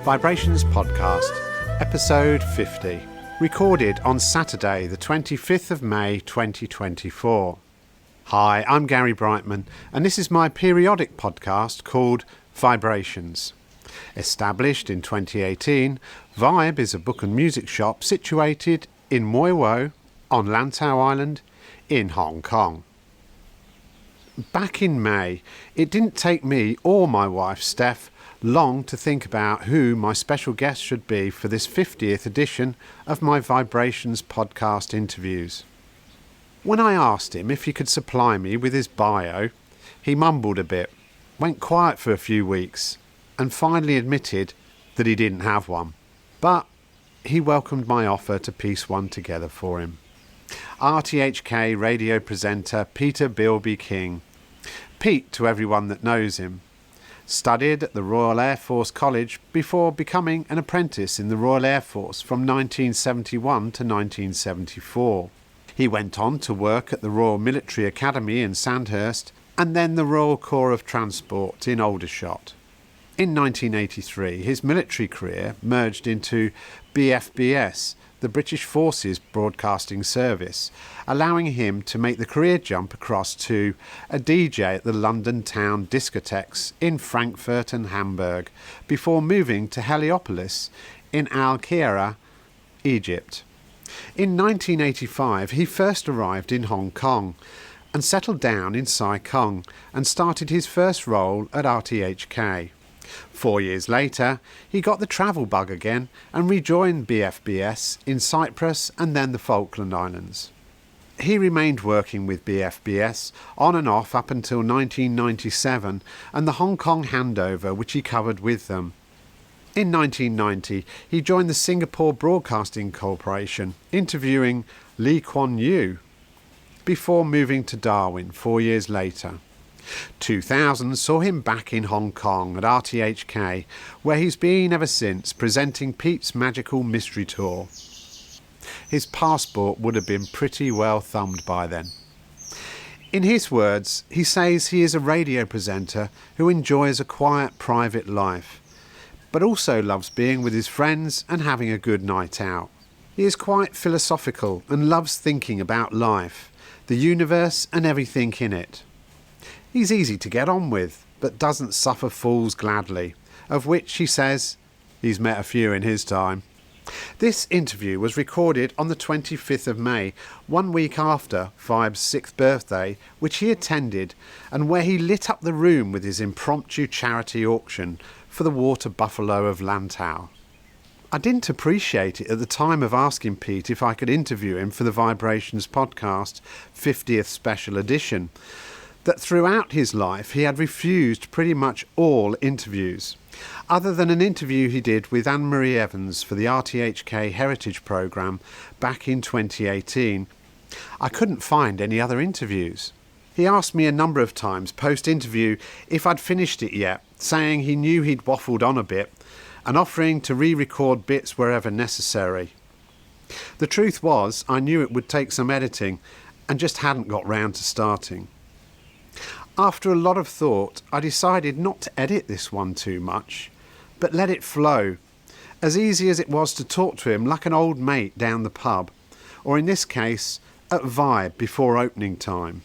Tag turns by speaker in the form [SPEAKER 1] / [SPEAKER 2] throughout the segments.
[SPEAKER 1] VIBErations Podcast, Episode 50, recorded on Saturday the 25th of May 2024. Hi, I'm Gary Brightman, and this is my periodic podcast called VIBErations. Established in 2018, Vibe is a book and music shop situated in Mui Wo on Lantau Island in Hong Kong. Back in May, it didn't take me or my wife Stef long to think about who my special guest should be for this 50th edition of my VIBErations podcast interviews. When I asked him if he could supply me with his bio, he mumbled a bit, went quiet for a few weeks, and finally admitted that he didn't have one. But he welcomed my offer to piece one together for him. RTHK radio presenter Peter Beilby-King. Pete to everyone that knows him. Studied at the Royal Air Force College before becoming an apprentice in the Royal Air Force from 1971 to 1974. He went on to work at the Royal Military Academy in Sandhurst and then the Royal Corps of Transport in Aldershot. In 1983, his military career merged into BFBS, the British Forces Broadcasting Service, allowing him to make the career jump across to a DJ at the London Town Discotheques in Frankfurt and Hamburg, before moving to Heliopolis in Quahirah, Egypt. In 1985, he first arrived in Hong Kong and settled down in Sai Kung and started his first role at RTHK. 4 years later, he got the travel bug again and rejoined BFBS in Cyprus and then the Falkland Islands. He remained working with BFBS on and off up until 1997 and the Hong Kong handover which he covered with them. In 1990, he joined the Singapore Broadcasting Corporation, interviewing Lee Kuan Yew, before moving to Darwin 4 years later. 2000 saw him back in Hong Kong at RTHK, where he's been ever since, presenting Pete's Magical Mystery Tour. His passport would have been pretty well thumbed by then. In his words, he says he is a radio presenter who enjoys a quiet private life, but also loves being with his friends and having a good night out. He is quite philosophical and loves thinking about life, the universe and everything in it. He's easy to get on with, but doesn't suffer fools gladly, of which he says he's met a few in his time. This interview was recorded on the 25th of May, 1 week after Vibe's 6th birthday, which he attended, and where he lit up the room with his impromptu charity auction for the water buffalo of Lantau. I didn't appreciate it at the time of asking Pete if I could interview him for the VIBErations podcast 50th special edition, that throughout his life he had refused pretty much all interviews, other than an interview he did with Anne-Marie Evans for the RTHK Heritage programme back in 2018. I couldn't find any other interviews. He asked me a number of times post-interview if I'd finished it yet, saying he knew he'd waffled on a bit and offering to re-record bits wherever necessary. The truth was, I knew it would take some editing and just hadn't got round to starting. After a lot of thought, I decided not to edit this one too much, but let it flow, as easy as it was to talk to him like an old mate down the pub, or in this case, at Vibe before opening time.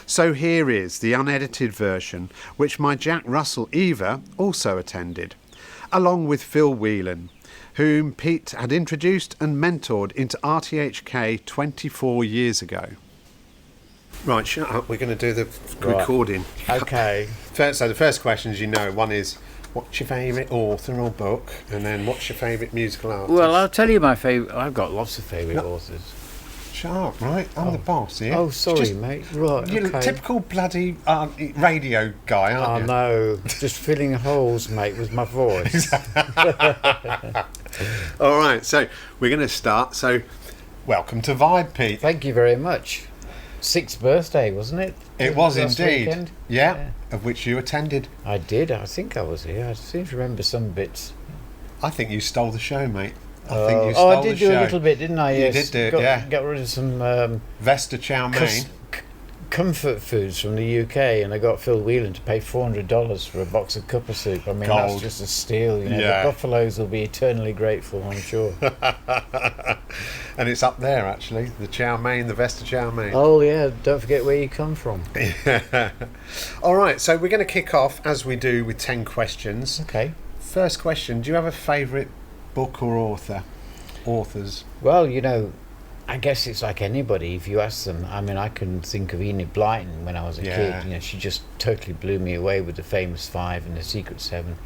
[SPEAKER 1] So here is the unedited version, which my Jack Russell Eva also attended, along with Phil Whelan, whom Pete had introduced and mentored into RTHK 24 years ago. Right, shut up. We're going to do the recording.
[SPEAKER 2] Okay.
[SPEAKER 1] So the first question, as you know, one is, what's your favourite author or book? And then, what's your favourite musical artist?
[SPEAKER 2] Well, I'll tell you my favourite. I've got lots of favourite authors.
[SPEAKER 1] Shut up, right? I'm the boss here.
[SPEAKER 2] Oh, sorry, mate. Right,
[SPEAKER 1] you're
[SPEAKER 2] okay.
[SPEAKER 1] a typical bloody radio guy, aren't you?
[SPEAKER 2] I know. Just filling holes, mate, with my voice.
[SPEAKER 1] All right, so we're going to start. So, welcome to Vibe, Pete.
[SPEAKER 2] Thank you very much. 6th birthday, wasn't it?
[SPEAKER 1] It was
[SPEAKER 2] last
[SPEAKER 1] indeed.
[SPEAKER 2] Weekend?
[SPEAKER 1] Yeah, of which you attended.
[SPEAKER 2] I did. I think I was here. I seem to remember some bits.
[SPEAKER 1] I think you stole the show, mate. I think you stole
[SPEAKER 2] I did
[SPEAKER 1] the
[SPEAKER 2] do
[SPEAKER 1] show.
[SPEAKER 2] a little bit, didn't I?
[SPEAKER 1] You
[SPEAKER 2] Yes.
[SPEAKER 1] did do it, yeah.
[SPEAKER 2] Got rid of some
[SPEAKER 1] Vesta chow mein.
[SPEAKER 2] comfort foods from the UK, and I got Phil Whelan to pay $400 for a box of cuppa soup. I mean,
[SPEAKER 1] Gold.
[SPEAKER 2] that's just a steal. You know,
[SPEAKER 1] Yeah.
[SPEAKER 2] the Buffaloes will be eternally grateful, I'm sure.
[SPEAKER 1] And it's up there, actually. The chow mein, the Vesta chow mein.
[SPEAKER 2] Oh yeah, don't forget where you come from.
[SPEAKER 1] All right, so we're going to kick off, as we do, with 10 questions.
[SPEAKER 2] Okay.
[SPEAKER 1] First question, do you have a favourite book or authors?
[SPEAKER 2] Well, you know, I guess it's like anybody. If you ask them, I mean, I can think of Enid Blyton when I was a kid. You know, she just totally blew me away with the Famous Five and the Secret Seven.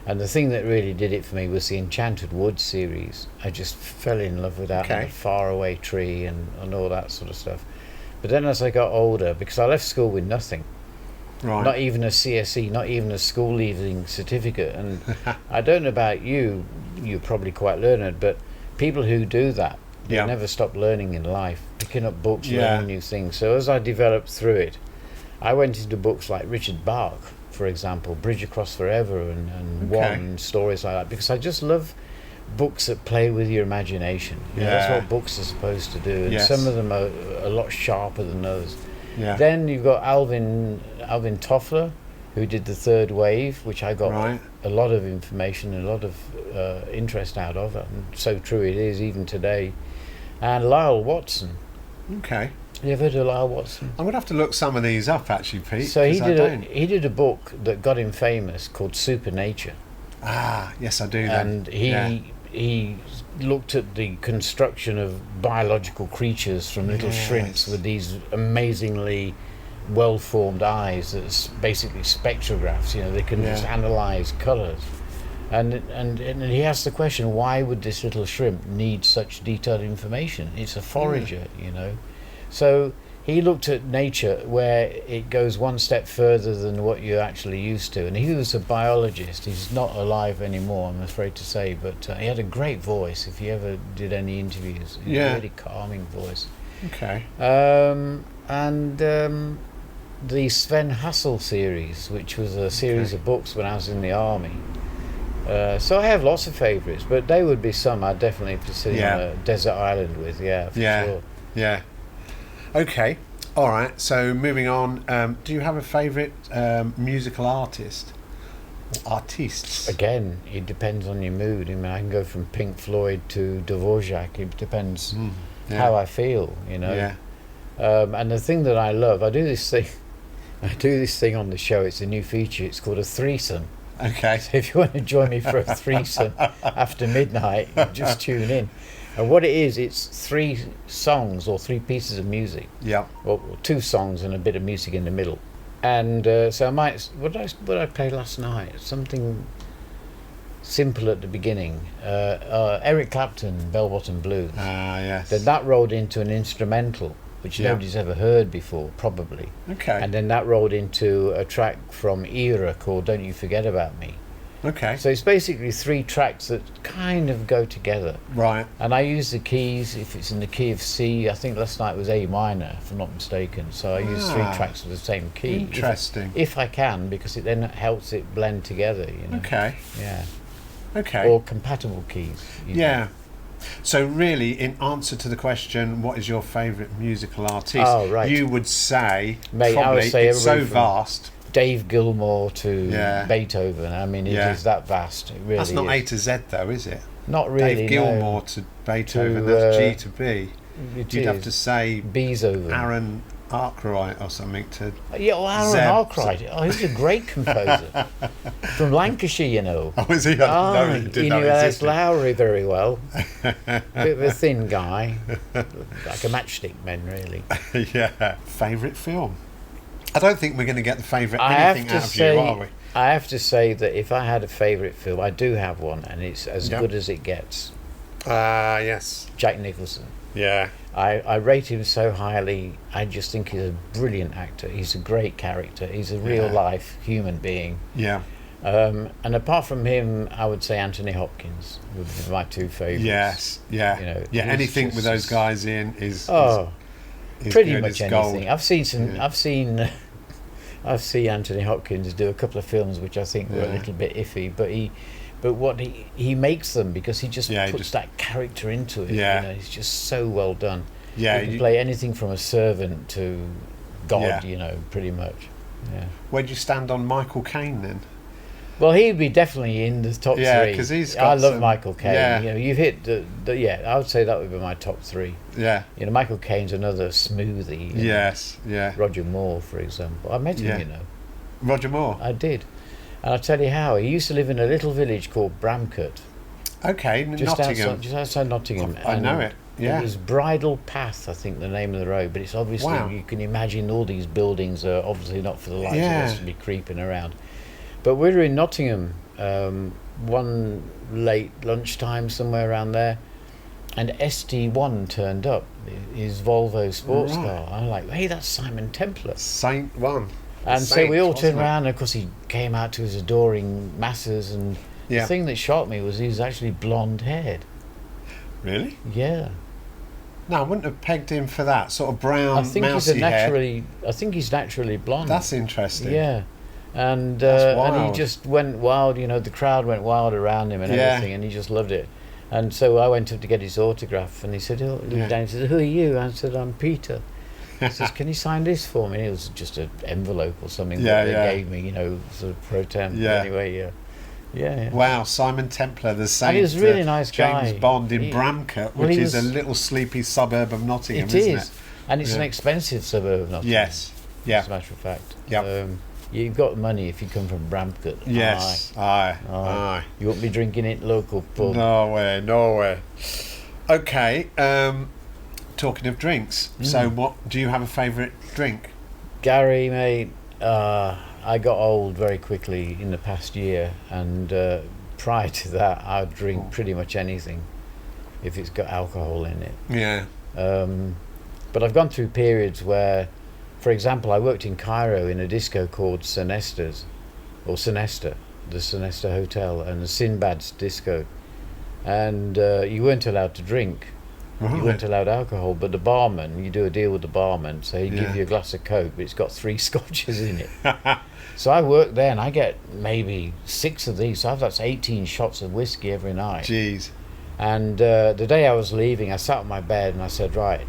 [SPEAKER 2] And the thing that really did it for me was the Enchanted Woods series. I just fell in love with that, and the Faraway Tree and all that sort of stuff. But then as I got older, because I left school with nothing, not even a CSE, not even a school leaving certificate. And I don't know about you, you're probably quite learned, but people who do that, they never stop learning in life, picking up books, learning new things. So as I developed through it, I went into books like Richard Bach, for example, Bridge Across Forever and One, stories like that, because I just love books that play with your imagination. You know, that's what books are supposed to do, and some of them are a lot sharper than others. Then you've got Alvin Toffler, who did The Third Wave, which I got a lot of information and a lot of interest out of, and so true it is even today. And Lyle Watson.
[SPEAKER 1] Okay.
[SPEAKER 2] You ever heard of Lyle Watson?
[SPEAKER 1] I'm going to have to look some of these up, actually, Pete.
[SPEAKER 2] So he did a book that got him famous called Supernature.
[SPEAKER 1] Ah, yes, I do. Then.
[SPEAKER 2] And he looked at the construction of biological creatures from little shrimps with these amazingly well-formed eyes that's basically spectrographs. You know, they can just analyze colours. And he asked the question, why would this little shrimp need such detailed information? It's a forager, you know. So he looked at nature where it goes one step further than what you're actually used to. And he was a biologist. He's not alive anymore, I'm afraid to say, but he had a great voice if you ever did any interviews. He had a really calming voice.
[SPEAKER 1] Okay.
[SPEAKER 2] The Sven Hassel series, which was a series of books when I was in the army. So I have lots of favourites, but they would be some I'd definitely be sitting on a desert island with, for sure.
[SPEAKER 1] Yeah. Okay. All right. So moving on, do you have a favourite musical artist or artists?
[SPEAKER 2] Again, it depends on your mood. I mean, I can go from Pink Floyd to Dvorak. It depends how I feel, you know.
[SPEAKER 1] Yeah.
[SPEAKER 2] And the thing that I love, I do this thing on the show. It's a new feature. It's called a threesome.
[SPEAKER 1] Okay.
[SPEAKER 2] So if you want to join me for a threesome after midnight, just tune in. And what it is, it's 3 songs or 3 pieces of music.
[SPEAKER 1] Yeah.
[SPEAKER 2] Well, 2 songs and a bit of music in the middle. And so I might. What did I play last night? Something simple at the beginning. Eric Clapton, Bell Bottom Blues.
[SPEAKER 1] Ah, yes.
[SPEAKER 2] Then that rolled into an instrumental, which nobody's ever heard before, probably.
[SPEAKER 1] Okay.
[SPEAKER 2] And then that rolled into a track from Quahirah called Don't You Forget About Me.
[SPEAKER 1] Okay.
[SPEAKER 2] So it's basically 3 tracks that kind of go together.
[SPEAKER 1] Right.
[SPEAKER 2] And I use the keys, if it's in the key of C, I think last night was A minor, if I'm not mistaken. So I use 3 tracks with the same key.
[SPEAKER 1] Interesting.
[SPEAKER 2] If I can, because it then helps it blend together, you know.
[SPEAKER 1] Okay.
[SPEAKER 2] Yeah.
[SPEAKER 1] Okay.
[SPEAKER 2] Or compatible keys.
[SPEAKER 1] Yeah. So really, in answer to the question, what is your favourite musical artist?
[SPEAKER 2] Oh, right.
[SPEAKER 1] You would say,
[SPEAKER 2] Mate,
[SPEAKER 1] probably,
[SPEAKER 2] I would say
[SPEAKER 1] it's so
[SPEAKER 2] everybody from
[SPEAKER 1] vast.
[SPEAKER 2] Dave Gilmour to Beethoven. I mean, it is that vast. It really
[SPEAKER 1] That's not
[SPEAKER 2] is.
[SPEAKER 1] A to Z, though, is it?
[SPEAKER 2] Not really.
[SPEAKER 1] Dave Gilmour to Beethoven, that's G to B. You'd have to say
[SPEAKER 2] Beethoven.
[SPEAKER 1] Aaron Arkwright or something to
[SPEAKER 2] Yeah, well, Aaron
[SPEAKER 1] Zeb.
[SPEAKER 2] Arkwright. Oh, he's a great composer. From Lancashire, you know.
[SPEAKER 1] Oh, is he? I didn't
[SPEAKER 2] he
[SPEAKER 1] know
[SPEAKER 2] knew
[SPEAKER 1] he
[SPEAKER 2] Alice
[SPEAKER 1] existed.
[SPEAKER 2] Lowry very well. Bit of a thin guy. Like a matchstick man, really.
[SPEAKER 1] Yeah. Favourite film? I don't think we're going to get the favourite anything out of you, are we?
[SPEAKER 2] I have to say that if I had a favourite film, I do have one, and it's as good as it gets.
[SPEAKER 1] Yes.
[SPEAKER 2] Jack Nicholson.
[SPEAKER 1] Yeah.
[SPEAKER 2] I rate him so highly. I just think he's a brilliant actor. He's a great character. He's a real life human being.
[SPEAKER 1] Yeah.
[SPEAKER 2] And apart from him, I would say Anthony Hopkins would be my 2 favourites.
[SPEAKER 1] Yes. Yeah.
[SPEAKER 2] You know,
[SPEAKER 1] yeah.
[SPEAKER 2] he's
[SPEAKER 1] Anything
[SPEAKER 2] just-
[SPEAKER 1] with those guys in is
[SPEAKER 2] pretty
[SPEAKER 1] good
[SPEAKER 2] much
[SPEAKER 1] as gold.
[SPEAKER 2] anything. I've seen Anthony Hopkins do a couple of films which I think were a little bit iffy, but what he makes them because he just puts that character into it.
[SPEAKER 1] Yeah.
[SPEAKER 2] You know, he's just so well done.
[SPEAKER 1] Yeah.
[SPEAKER 2] He can play anything from a servant to god,
[SPEAKER 1] Yeah.
[SPEAKER 2] pretty much. Yeah.
[SPEAKER 1] Where'd you stand on Michael Caine then?
[SPEAKER 2] Well, he'd be definitely in the top
[SPEAKER 1] Yeah,
[SPEAKER 2] three.
[SPEAKER 1] 'cause he's
[SPEAKER 2] I
[SPEAKER 1] got
[SPEAKER 2] love
[SPEAKER 1] some-
[SPEAKER 2] Michael Caine.
[SPEAKER 1] yeah.
[SPEAKER 2] You've hit I would say that would be my top three.
[SPEAKER 1] Yeah.
[SPEAKER 2] Michael Caine's another smoothie.
[SPEAKER 1] Yes. Yeah.
[SPEAKER 2] Roger Moore, for example. I met him,
[SPEAKER 1] Yeah. Roger Moore.
[SPEAKER 2] I did. And I'll tell you how. He used to live in a little village called Bramcote.
[SPEAKER 1] Okay, Nottingham.
[SPEAKER 2] Just outside Nottingham.
[SPEAKER 1] I know it. Yeah.
[SPEAKER 2] It was Bridle Path, I think, the name of the road. But it's obviously,
[SPEAKER 1] Wow.
[SPEAKER 2] you can imagine all these buildings are obviously not for the likes of us to be creeping around. But we were in Nottingham one late lunchtime, somewhere around there, and ST1 turned up, his Volvo sports
[SPEAKER 1] Right.
[SPEAKER 2] car. I'm like, hey, that's Simon Templar.
[SPEAKER 1] Saint one.
[SPEAKER 2] And so
[SPEAKER 1] Saint,
[SPEAKER 2] we all
[SPEAKER 1] wasn't
[SPEAKER 2] turned
[SPEAKER 1] it?
[SPEAKER 2] around, and of course he came out to his adoring masses, and
[SPEAKER 1] Yeah.
[SPEAKER 2] the thing that shocked me was he was actually blonde haired.
[SPEAKER 1] Really?
[SPEAKER 2] Yeah.
[SPEAKER 1] No, I wouldn't have pegged him for that sort of brown,
[SPEAKER 2] I think
[SPEAKER 1] mousy
[SPEAKER 2] he's naturally blonde.
[SPEAKER 1] That's interesting.
[SPEAKER 2] Yeah. And
[SPEAKER 1] That's
[SPEAKER 2] and he
[SPEAKER 1] wild.
[SPEAKER 2] just went wild, the crowd went wild around him and
[SPEAKER 1] Yeah.
[SPEAKER 2] everything, and he just loved it. And so I went up to get his autograph, and he said, he said, who are you? I said, I'm Peter. He says, can you sign this for me? And it was just an envelope or something that they gave me, sort of pro temp.
[SPEAKER 1] Yeah.
[SPEAKER 2] Anyway, yeah.
[SPEAKER 1] Wow, Simon Templar, the Saint.
[SPEAKER 2] And he was a really nice
[SPEAKER 1] James
[SPEAKER 2] guy.
[SPEAKER 1] Bond in
[SPEAKER 2] He-
[SPEAKER 1] Bramcote,
[SPEAKER 2] well,
[SPEAKER 1] which
[SPEAKER 2] he
[SPEAKER 1] is a
[SPEAKER 2] was-
[SPEAKER 1] little sleepy suburb of Nottingham,
[SPEAKER 2] It
[SPEAKER 1] isn't
[SPEAKER 2] is.
[SPEAKER 1] it?
[SPEAKER 2] And it's an
[SPEAKER 1] Yeah.
[SPEAKER 2] expensive suburb of Nottingham.
[SPEAKER 1] Yes. Yeah.
[SPEAKER 2] As a matter of fact.
[SPEAKER 1] Yep.
[SPEAKER 2] You've got money if you come from Bramcote.
[SPEAKER 1] Yes. Aye. Aye.
[SPEAKER 2] You won't be drinking it local pub.
[SPEAKER 1] No way. Okay. Talking of drinks, so what do you have a favourite drink?
[SPEAKER 2] Gary, mate, I got old very quickly in the past year, and prior to that, I'd drink pretty much anything if it's got alcohol in it.
[SPEAKER 1] Yeah.
[SPEAKER 2] But I've gone through periods where, for example, I worked in Cairo in a disco called Sinesta's, or Sinesta, the Sinesta Hotel, and the Sinbad's disco, and you weren't allowed to drink. You weren't allowed alcohol, but the barman, you do a deal with the barman, so he'd give you a glass of Coke, but it's got 3 scotches in it. So I work there, and I get maybe 6 of these, so that's 18 shots of whiskey every night.
[SPEAKER 1] Jeez.
[SPEAKER 2] And the day I was leaving, I sat on my bed and I said, right,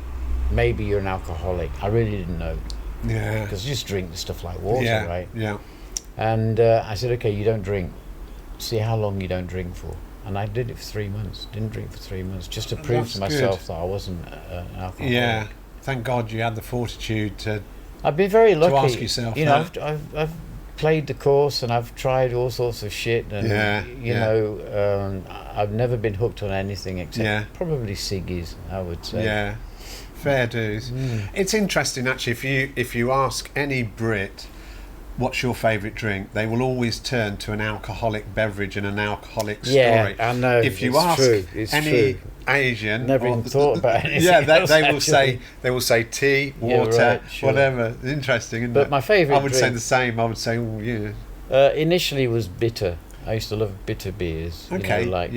[SPEAKER 2] maybe you're an alcoholic. I really didn't know,
[SPEAKER 1] Yeah.
[SPEAKER 2] because you just drink stuff like water, right?
[SPEAKER 1] Yeah.
[SPEAKER 2] And I said, okay, you don't drink. See how long you don't drink for. And I did it for 3 months. Didn't drink for 3 months, just to prove
[SPEAKER 1] That's
[SPEAKER 2] to myself that I wasn't an alcoholic.
[SPEAKER 1] Yeah. Thank God you had the fortitude to.
[SPEAKER 2] I've been very lucky.
[SPEAKER 1] ask yourself that.
[SPEAKER 2] I've played the course and I've tried all sorts of shit, and I've never been hooked on anything except probably ciggies, I would say.
[SPEAKER 1] Yeah. Fair dues. It's interesting actually. If you ask any Brit, what's your favourite drink, they will always turn to an alcoholic beverage and an alcoholic story.
[SPEAKER 2] Yeah, I know.
[SPEAKER 1] If you
[SPEAKER 2] it's
[SPEAKER 1] ask
[SPEAKER 2] true. It's
[SPEAKER 1] any
[SPEAKER 2] true.
[SPEAKER 1] Asian,
[SPEAKER 2] Never even thought about anything.
[SPEAKER 1] Yeah,
[SPEAKER 2] else,
[SPEAKER 1] they will say tea, water,
[SPEAKER 2] right, sure.
[SPEAKER 1] whatever. Interesting, isn't
[SPEAKER 2] But
[SPEAKER 1] it?
[SPEAKER 2] my favourite
[SPEAKER 1] I would say
[SPEAKER 2] drink-
[SPEAKER 1] the same. I would say,
[SPEAKER 2] Initially was bitter. I used to love bitter beers.
[SPEAKER 1] Okay,
[SPEAKER 2] like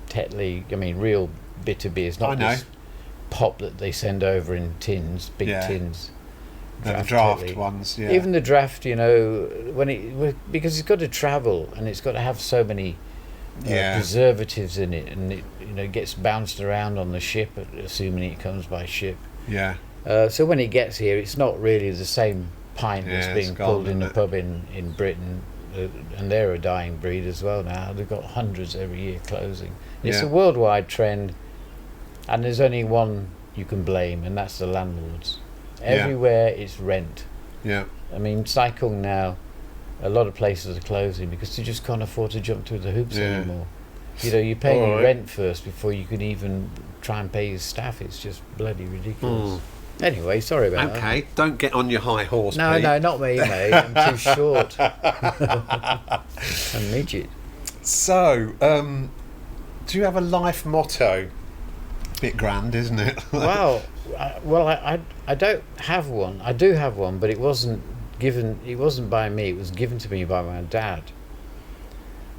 [SPEAKER 2] Tetley. I mean, real bitter beers, not
[SPEAKER 1] I know.
[SPEAKER 2] this pop that they send over in tins, big tins.
[SPEAKER 1] The draft
[SPEAKER 2] Tetley.
[SPEAKER 1] ones. Yeah.
[SPEAKER 2] Even the draft, because it's got to travel and it's got to have so many preservatives in it, and it gets bounced around on the ship, assuming it comes by ship.
[SPEAKER 1] Yeah.
[SPEAKER 2] So when it gets here, it's not really the same pint that's being
[SPEAKER 1] it's gone,
[SPEAKER 2] pulled in
[SPEAKER 1] isn't
[SPEAKER 2] the
[SPEAKER 1] it?
[SPEAKER 2] pub in Britain, and they're a dying breed as well now. They've got hundreds every year closing. It's a worldwide trend, and there's only one you can blame, and that's the landlords. Everywhere it's rent.
[SPEAKER 1] Yeah.
[SPEAKER 2] I mean, Saikung now, a lot of places are closing because they just can't afford to jump through the hoops anymore. You're paying your rent first before you can even try and pay your staff. It's just bloody ridiculous. Anyway, sorry about that.
[SPEAKER 1] Okay, don't get on your high horse.
[SPEAKER 2] No,
[SPEAKER 1] Pete.
[SPEAKER 2] no, not me, mate. I'm too short. I'm midget.
[SPEAKER 1] So, do you have a life motto? Bit grand, isn't it?
[SPEAKER 2] Well, I don't have one. I do have one, but it wasn't given. It wasn't by me. It was given to me by my dad.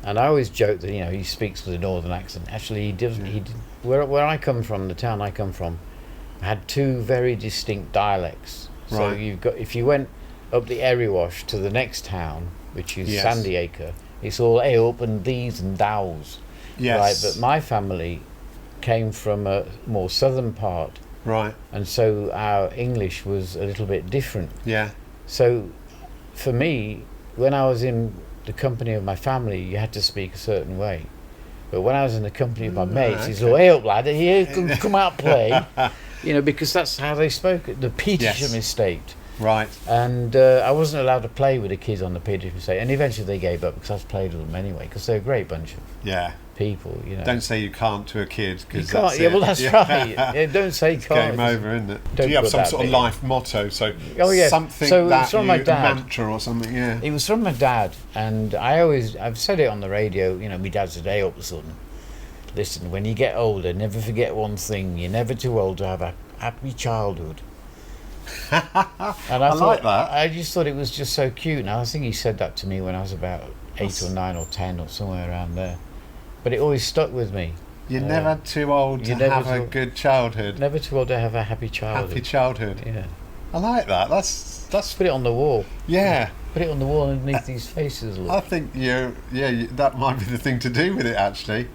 [SPEAKER 2] And I always joke that he speaks with a northern accent. Actually, he doesn't. He did, where I come from, the town I come from, had 2 very distinct dialects. So
[SPEAKER 1] Right.
[SPEAKER 2] you've got, if you went up the Erewash to the next town, which is
[SPEAKER 1] Yes.
[SPEAKER 2] Sandyacre, it's all up and these and dows.
[SPEAKER 1] Yes.
[SPEAKER 2] Right, but my family came from a more southern part,
[SPEAKER 1] Right.
[SPEAKER 2] And so our English was a little bit different.
[SPEAKER 1] Yeah.
[SPEAKER 2] So for me, when I was in the company of my family, you had to speak a certain way. But when I was in the company of my mates, he's like, hey up lad, here, come out play. Because that's how they spoke at the Petersham estate.
[SPEAKER 1] Right.
[SPEAKER 2] And I wasn't allowed to play with the kids on the Petersham estate. And eventually they gave up because I played with them anyway, because they're a great bunch of people.
[SPEAKER 1] Don't say you can't to a kid, because
[SPEAKER 2] that's right. Yeah, don't say
[SPEAKER 1] it's
[SPEAKER 2] can't.
[SPEAKER 1] Game over, isn't it? Do you have some sort of life motto? So something that you, a mantra or something? Yeah.
[SPEAKER 2] It was from my dad, and I've said it on the radio. My dad said, "Hey up, son. Listen, when you get older, never forget one thing. You're never too old to have a happy childhood." And I
[SPEAKER 1] like that.
[SPEAKER 2] I just thought it was just so cute. And I think he said that to me when I was about 8 or 9 or 10 or somewhere around there. But it always stuck with me.
[SPEAKER 1] You're never too old to have a good childhood.
[SPEAKER 2] Never too old to have a happy childhood.
[SPEAKER 1] Happy childhood.
[SPEAKER 2] Yeah.
[SPEAKER 1] I like that. That's
[SPEAKER 2] put it on the wall.
[SPEAKER 1] Yeah.
[SPEAKER 2] Put it on the wall underneath these faces. Look.
[SPEAKER 1] I think that might be the thing to do with it, actually.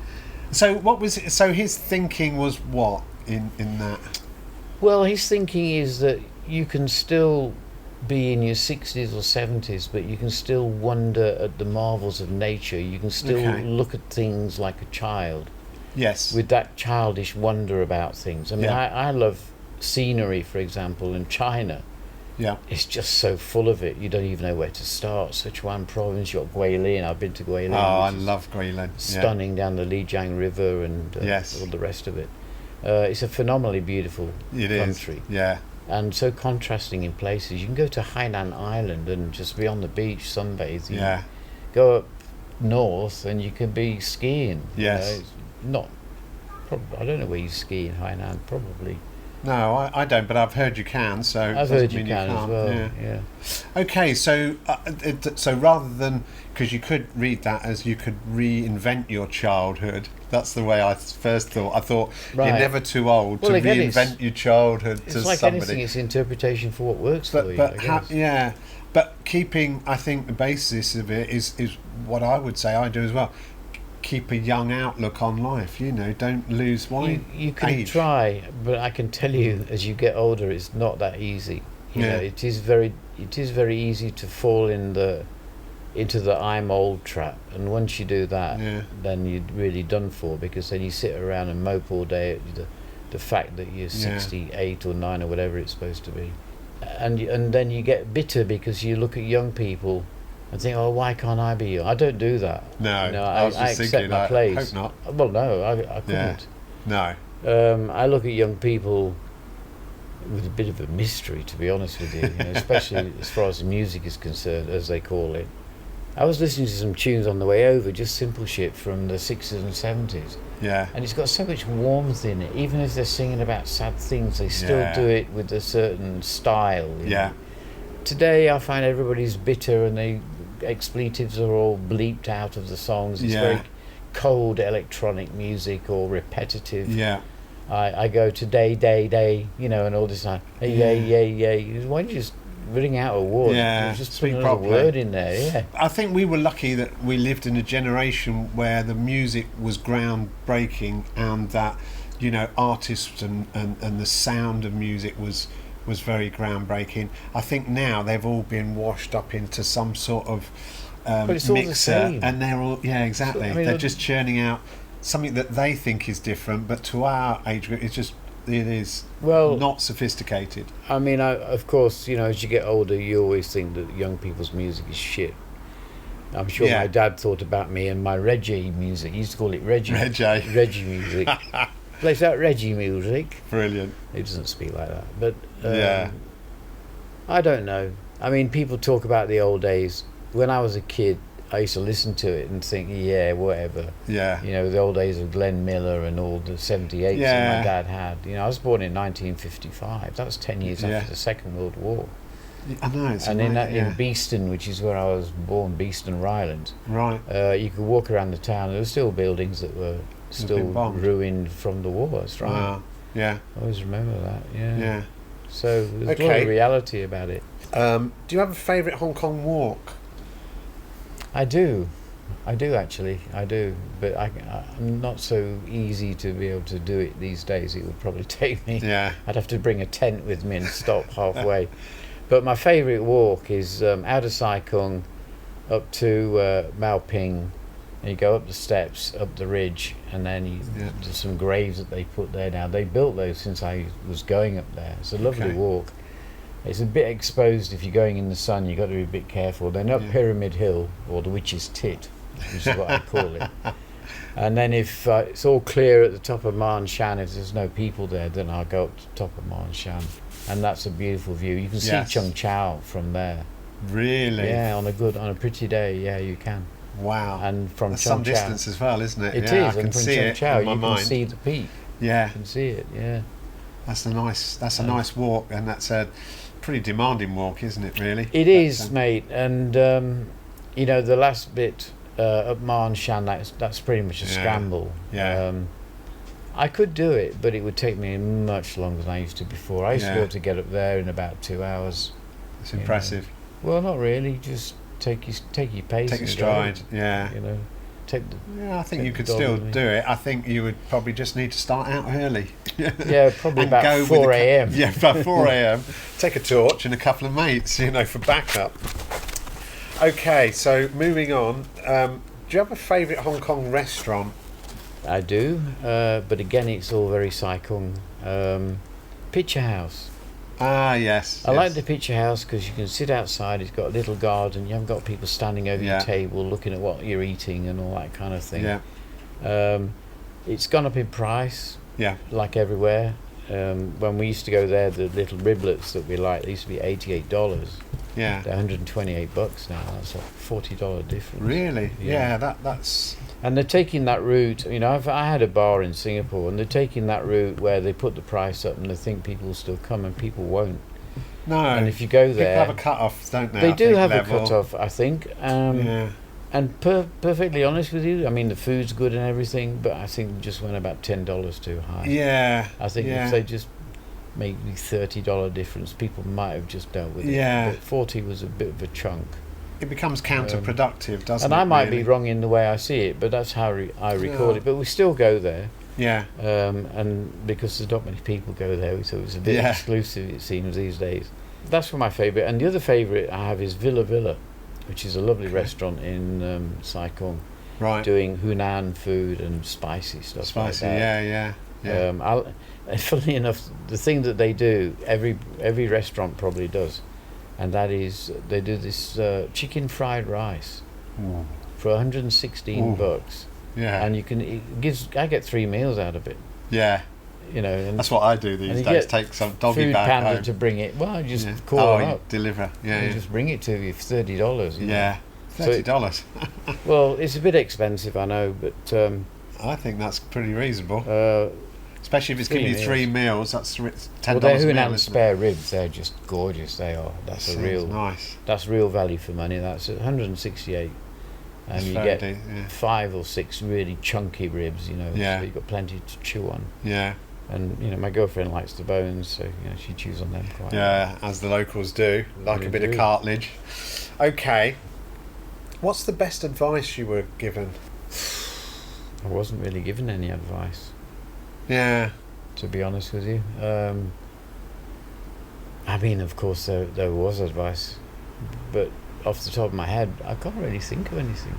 [SPEAKER 1] So what was it? So his thinking was what in that?
[SPEAKER 2] Well, his thinking is that you can still be in your 60s or 70s, but you can still wonder at the marvels of nature. You can still look at things like a child.
[SPEAKER 1] Yes.
[SPEAKER 2] With that childish wonder about things. I mean, I love scenery, for example, in China.
[SPEAKER 1] Yeah.
[SPEAKER 2] It's just so full of it. You don't even know where to start. Sichuan province, you've got Guilin. I've been to Guilin.
[SPEAKER 1] Oh, I love Guilin.
[SPEAKER 2] Stunning down the Lijiang River and all the rest of it. It's a phenomenally beautiful country.
[SPEAKER 1] Yeah.
[SPEAKER 2] And so contrasting in places. You can go to Hainan Island and just be on the beach sunbathing.
[SPEAKER 1] Yeah.
[SPEAKER 2] Go up north and you can be skiing.
[SPEAKER 1] Yes.
[SPEAKER 2] I don't know where you ski in Hainan, probably.
[SPEAKER 1] No, I don't, but I've heard you can, so
[SPEAKER 2] I've heard you can as well. Yeah.
[SPEAKER 1] Okay, so rather than, because you could read that as you could reinvent your childhood. That's the way I first thought. I thought you're never too old to reinvent your childhood to somebody.
[SPEAKER 2] It's like anything; it's interpretation for what works for you.
[SPEAKER 1] But keeping, I think the basis of it is what I would say I do as well. Keep a young outlook on life. Don't lose
[SPEAKER 2] you can
[SPEAKER 1] age.
[SPEAKER 2] Try, but I can tell you, as you get older, it's not that easy. It is very easy to fall into the I'm old trap, and once you do that, then you're really done for, because then you sit around and mope all day at the fact that you're 68 or 9 or whatever it's supposed to be, and then you get bitter because you look at young people and think, oh, why can't I be young? I don't do that.
[SPEAKER 1] No,
[SPEAKER 2] I was just accept my place.
[SPEAKER 1] I hope not.
[SPEAKER 2] Well, no, I couldn't.
[SPEAKER 1] Yeah. No.
[SPEAKER 2] I look at young people with a bit of a mystery, to be honest with you, especially as far as the music is concerned, as they call it. I was listening to some tunes on the way over, just simple shit from the 60s and 70s.
[SPEAKER 1] Yeah.
[SPEAKER 2] And it's got so much warmth in it. Even if they're singing about sad things, they still do it with a certain style.
[SPEAKER 1] Yeah.
[SPEAKER 2] Today, I find everybody's bitter and the expletives are all bleeped out of the songs. It's very cold electronic music or repetitive.
[SPEAKER 1] Yeah.
[SPEAKER 2] I go to day, and all this time. Hey. Why don't you just ring out a word?
[SPEAKER 1] Yeah,
[SPEAKER 2] just put another word in there. Yeah.
[SPEAKER 1] I think we were lucky that we lived in a generation where the music was groundbreaking, and that artists and the sound of music was very groundbreaking. I think now they've all been washed up into some sort of
[SPEAKER 2] but it's all
[SPEAKER 1] mixer,
[SPEAKER 2] the same.
[SPEAKER 1] And they're all exactly. They're just churning out something that they think is different, but to our age group, it is not sophisticated.
[SPEAKER 2] I mean, of course, as you get older, you always think that young people's music is shit. I'm sure my dad thought about me and my reggae music. He used to call it reggae music. Plays that reggae music.
[SPEAKER 1] Brilliant.
[SPEAKER 2] He doesn't speak like that, but I don't know. I mean, people talk about the old days. When I was a kid, I used to listen to it and think, whatever.
[SPEAKER 1] Yeah.
[SPEAKER 2] The old days of Glenn Miller and all the 78s that my dad had. I was born in 1955. That was 10 years after the Second World War.
[SPEAKER 1] I know.
[SPEAKER 2] In Beeston, which is where I was born, Beeston, Rylands.
[SPEAKER 1] Right.
[SPEAKER 2] You could walk around the town. There were still buildings that were still ruined from the war. That's right.
[SPEAKER 1] Wow. Yeah.
[SPEAKER 2] I always remember that. Yeah.
[SPEAKER 1] Yeah.
[SPEAKER 2] So there's a lot of reality about it.
[SPEAKER 1] Do you have a favourite Hong Kong walk?
[SPEAKER 2] I do. I do actually, I do, but I'm not so easy to be able to do it these days. It would probably take me.
[SPEAKER 1] Yeah.
[SPEAKER 2] I'd have to bring a tent with me and stop halfway. But my favourite walk is out of Sai Kung up to Ping, and you go up the steps, up the ridge, and then there's some graves that they put there now. They built those since I was going up there. It's a lovely walk. It's a bit exposed if you're going in the sun. You've got to be a bit careful. Then up Pyramid Hill, or the Witch's Tit, which is what I call it. And then if it's all clear at the top of Marn Shan, if there's no people there, then I'll go up to the top of Marn Shan. And that's a beautiful view. You can see Chung Chau from there.
[SPEAKER 1] Really?
[SPEAKER 2] Yeah, on a pretty day, yeah, you can.
[SPEAKER 1] Wow.
[SPEAKER 2] And from
[SPEAKER 1] That's
[SPEAKER 2] Chung
[SPEAKER 1] some
[SPEAKER 2] Chau,
[SPEAKER 1] distance as well, isn't it?
[SPEAKER 2] It
[SPEAKER 1] yeah,
[SPEAKER 2] is,
[SPEAKER 1] I can
[SPEAKER 2] and from
[SPEAKER 1] see
[SPEAKER 2] Chung
[SPEAKER 1] it
[SPEAKER 2] Chau
[SPEAKER 1] in my
[SPEAKER 2] you
[SPEAKER 1] mind.
[SPEAKER 2] can see the peak.
[SPEAKER 1] Yeah.
[SPEAKER 2] You can see it, yeah.
[SPEAKER 1] That's a nice walk, and that's a pretty demanding walk, isn't it, really?
[SPEAKER 2] It is, mate, and you know, the last bit up Marn Shan, that's pretty much a scramble.
[SPEAKER 1] Yeah.
[SPEAKER 2] I could do it, but it would take me much longer than I used to before. I used to be able to get up there in about 2 hours.
[SPEAKER 1] It's impressive.
[SPEAKER 2] Well, not really. Just take your pace.
[SPEAKER 1] Take your stride. Yeah.
[SPEAKER 2] You know,
[SPEAKER 1] I think you could still do it. I think you would probably just need to start out early.
[SPEAKER 2] Yeah, probably about 4 a.m.
[SPEAKER 1] Yeah, about 4 a.m. Take a torch and a couple of mates, for backup. Okay, so moving on. Do you have a favourite Hong Kong restaurant?
[SPEAKER 2] I do, but again, it's all very Sai Kung. Picture House.
[SPEAKER 1] Ah, yes.
[SPEAKER 2] I like the Picture House because you can sit outside. It's got a little garden. You haven't got people standing over your table looking at what you're eating and all that kind of thing.
[SPEAKER 1] Yeah.
[SPEAKER 2] It's gone up in price.
[SPEAKER 1] Yeah.
[SPEAKER 2] Like everywhere. When we used to go there, the little riblets that we liked, they used to be $88.
[SPEAKER 1] Yeah.
[SPEAKER 2] They're $128 now. That's a $40 difference.
[SPEAKER 1] Really? Yeah. That's.
[SPEAKER 2] And they're taking that route. I had a bar in Singapore, and they're taking that route where they put the price up, and they think people will still come, and people won't.
[SPEAKER 1] No.
[SPEAKER 2] And if you go there,
[SPEAKER 1] people have a cut-off, don't they?
[SPEAKER 2] They do have a cut-off, I think.
[SPEAKER 1] Yeah.
[SPEAKER 2] And perfectly honest with you, I mean, the food's good and everything, but I think they just went about $10 too high.
[SPEAKER 1] Yeah.
[SPEAKER 2] I think if they just made the $30 difference, people might have just dealt with it.
[SPEAKER 1] Yeah.
[SPEAKER 2] But 40 was a bit of a chunk.
[SPEAKER 1] It becomes counterproductive, doesn't it?
[SPEAKER 2] And I might
[SPEAKER 1] really?
[SPEAKER 2] be wrong in the way I see it, but that's how I record it. But we still go there.
[SPEAKER 1] Yeah.
[SPEAKER 2] And because there's not many people go there, so it's a bit exclusive, it seems, these days. That's my favourite. And the other favourite I have is Villa, which is a lovely restaurant in Sai Kung.
[SPEAKER 1] Right.
[SPEAKER 2] Doing Hunan food and spicy stuff.
[SPEAKER 1] Spicy,
[SPEAKER 2] like that.
[SPEAKER 1] yeah.
[SPEAKER 2] Funnily enough, the thing that they do, every restaurant probably does, and that is they do this chicken fried rice for $116.
[SPEAKER 1] Yeah.
[SPEAKER 2] And I get 3 meals out of it.
[SPEAKER 1] Yeah.
[SPEAKER 2] And
[SPEAKER 1] that's what I do these days. Take some doggy
[SPEAKER 2] food
[SPEAKER 1] bag
[SPEAKER 2] panda
[SPEAKER 1] home.
[SPEAKER 2] to bring it. Well, I just call them up.
[SPEAKER 1] Deliver. Yeah.
[SPEAKER 2] Just bring it to you for $30.
[SPEAKER 1] Yeah. $30.
[SPEAKER 2] Well, it's a bit expensive, I know, but
[SPEAKER 1] I think that's pretty reasonable. Especially if it's giving you 3 meals, that's $10
[SPEAKER 2] well, they're
[SPEAKER 1] a meal.
[SPEAKER 2] Hunan spare ribs. They're just gorgeous. They are. That's
[SPEAKER 1] nice.
[SPEAKER 2] That's real value for money. That's $168, and you get 5 or 6 really chunky ribs. So you've got plenty to chew on.
[SPEAKER 1] Yeah.
[SPEAKER 2] And my girlfriend likes the bones, so she chews on them quite.
[SPEAKER 1] Yeah, as the locals do, like a bit of cartilage. Okay. What's the best advice you were given?
[SPEAKER 2] I wasn't really given any advice.
[SPEAKER 1] Yeah.
[SPEAKER 2] To be honest with you, I mean, of course there was advice, but off the top of my head, I can't really think of anything.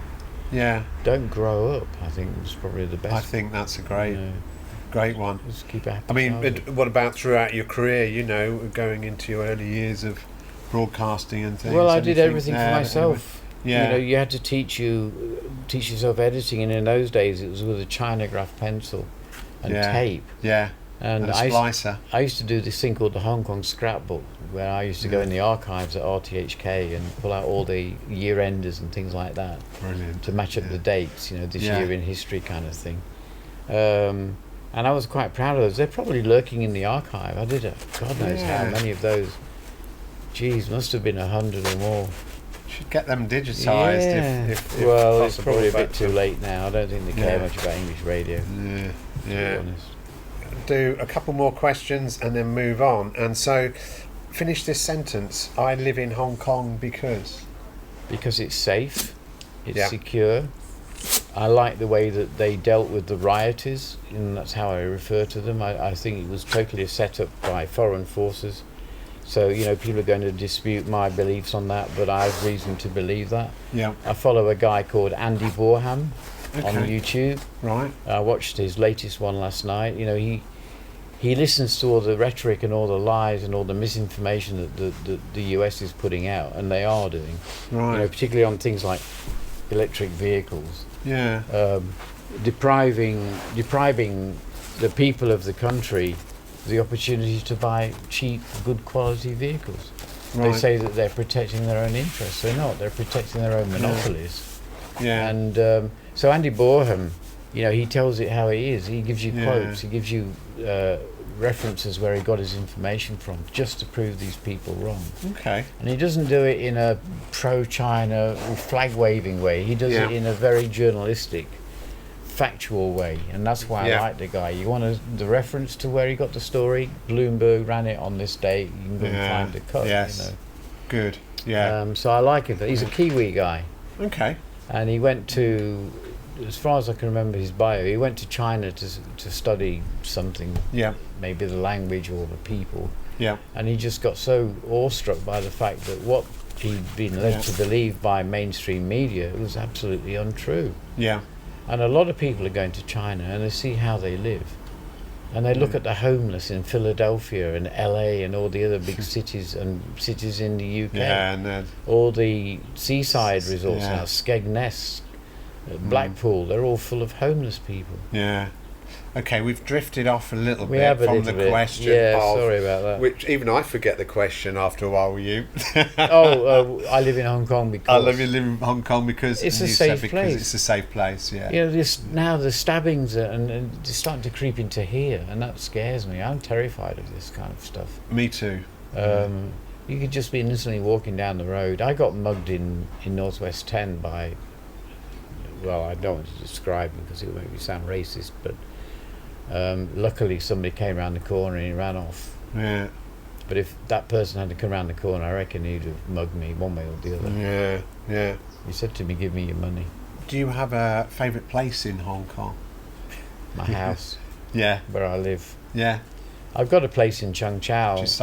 [SPEAKER 1] Yeah.
[SPEAKER 2] Don't grow up. I think it's probably the best.
[SPEAKER 1] I think that's a great one.
[SPEAKER 2] Just keep happy.
[SPEAKER 1] I mean, what about throughout your career? Going into your early years of broadcasting and things.
[SPEAKER 2] Well, I did everything for myself.
[SPEAKER 1] Yeah.
[SPEAKER 2] You had to teach yourself editing, and in those days it was with a Chinograph pencil and tape.
[SPEAKER 1] Yeah.
[SPEAKER 2] And
[SPEAKER 1] a splicer.
[SPEAKER 2] I used to do this thing called the Hong Kong Scrapbook, where I used to go in the archives at RTHK and pull out all the year-enders and things like that.
[SPEAKER 1] Brilliant.
[SPEAKER 2] To match up the dates, this year in history kind of thing. And I was quite proud of those. They're probably lurking in the archive. I did God knows how many of those. Geez, must have been 100 or more.
[SPEAKER 1] Should get them digitised if
[SPEAKER 2] well,
[SPEAKER 1] possible,
[SPEAKER 2] it's probably a bit too late now. I don't think they care much about English radio.
[SPEAKER 1] Yeah.
[SPEAKER 2] To be honest.
[SPEAKER 1] Do a couple more questions and then move on. And so, finish this sentence. I live in Hong Kong because
[SPEAKER 2] it's safe. It's secure. I like the way that they dealt with the rioters, and that's how I refer to them. I think it was totally set up by foreign forces. So, people are going to dispute my beliefs on that, but I have reason to believe that.
[SPEAKER 1] Yeah.
[SPEAKER 2] I follow a guy called Andy Borham on YouTube.
[SPEAKER 1] Right.
[SPEAKER 2] I watched his latest one last night. He listens to all the rhetoric and all the lies and all the misinformation that the US is putting out, and they are doing.
[SPEAKER 1] Right.
[SPEAKER 2] Particularly on things like electric vehicles.
[SPEAKER 1] Yeah.
[SPEAKER 2] Depriving the people of the country the opportunity to buy cheap, good quality vehicles.
[SPEAKER 1] Right.
[SPEAKER 2] They say that they're protecting their own interests. They're not. They're protecting their own monopolies.
[SPEAKER 1] Yeah.
[SPEAKER 2] And so Andy Borham, he tells it how it is. He gives you quotes. He gives you references where he got his information from, just to prove these people wrong.
[SPEAKER 1] Okay.
[SPEAKER 2] And he doesn't do it in a pro-China, flag-waving way. He does it in a very journalistic, factual way, and that's why I like the guy. You want the reference to where he got the story? Bloomberg ran it on this date. You can go and find the cut.
[SPEAKER 1] Yes. Good. Yeah.
[SPEAKER 2] So I like him. He's a Kiwi guy.
[SPEAKER 1] Okay.
[SPEAKER 2] And he went to, as far as I can remember his bio, he went to China to study something.
[SPEAKER 1] Yeah.
[SPEAKER 2] Maybe the language or the people.
[SPEAKER 1] Yeah.
[SPEAKER 2] And he just got so awestruck by the fact that what he'd been led to believe by mainstream media was absolutely untrue.
[SPEAKER 1] Yeah.
[SPEAKER 2] And a lot of people are going to China and they see how they live. And they look at the homeless in Philadelphia and LA and all the other big cities and cities in the UK.
[SPEAKER 1] Yeah, and
[SPEAKER 2] all the seaside resorts now, Skegness, Blackpool, they're all full of homeless people.
[SPEAKER 1] Yeah. Okay, we've drifted off a little
[SPEAKER 2] We
[SPEAKER 1] bit
[SPEAKER 2] have a
[SPEAKER 1] from
[SPEAKER 2] little
[SPEAKER 1] the
[SPEAKER 2] bit.
[SPEAKER 1] question.
[SPEAKER 2] Yeah, sorry about that.
[SPEAKER 1] Which even I forget the question after a while with you.
[SPEAKER 2] I live in Hong Kong because...
[SPEAKER 1] I live in Hong Kong because...
[SPEAKER 2] It's a safe place.
[SPEAKER 1] It's a safe place, yeah.
[SPEAKER 2] Now the stabbings and they're starting to creep into here, and that scares me. I'm terrified of this kind of stuff.
[SPEAKER 1] Me too.
[SPEAKER 2] You could just be innocently walking down the road. I got mugged in Northwest 10 by... Well, I don't want to describe him because it will make me sound racist, but... luckily somebody came around the corner and he ran off.
[SPEAKER 1] Yeah.
[SPEAKER 2] But if that person had to come around the corner, I reckon he'd have mugged me one way or the other.
[SPEAKER 1] Yeah, yeah.
[SPEAKER 2] He said to me, "Give me your money."
[SPEAKER 1] Do you have a favourite place in Hong Kong?
[SPEAKER 2] My house.
[SPEAKER 1] Yeah.
[SPEAKER 2] Where I live.
[SPEAKER 1] Yeah.
[SPEAKER 2] I've got a place in Chung Chau,
[SPEAKER 1] which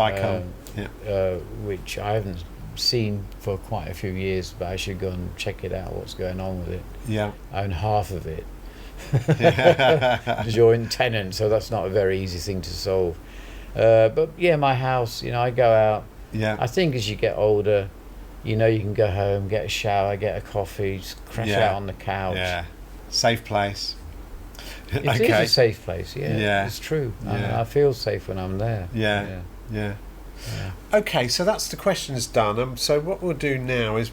[SPEAKER 2] which I haven't seen for quite a few years, but I should go and check it out, what's going on with it.
[SPEAKER 1] Yeah.
[SPEAKER 2] I own half of it. Joint tenant, so that's not a very easy thing to solve. But yeah, my house, I go out.
[SPEAKER 1] Yeah.
[SPEAKER 2] I think as you get older, you can go home, get a shower, get a coffee, just crash out on the couch.
[SPEAKER 1] Yeah. Safe place.
[SPEAKER 2] It is a safe place, yeah. It's true. I feel safe when I'm there.
[SPEAKER 1] Yeah. Okay, so that's the questions done. So what we'll do now is,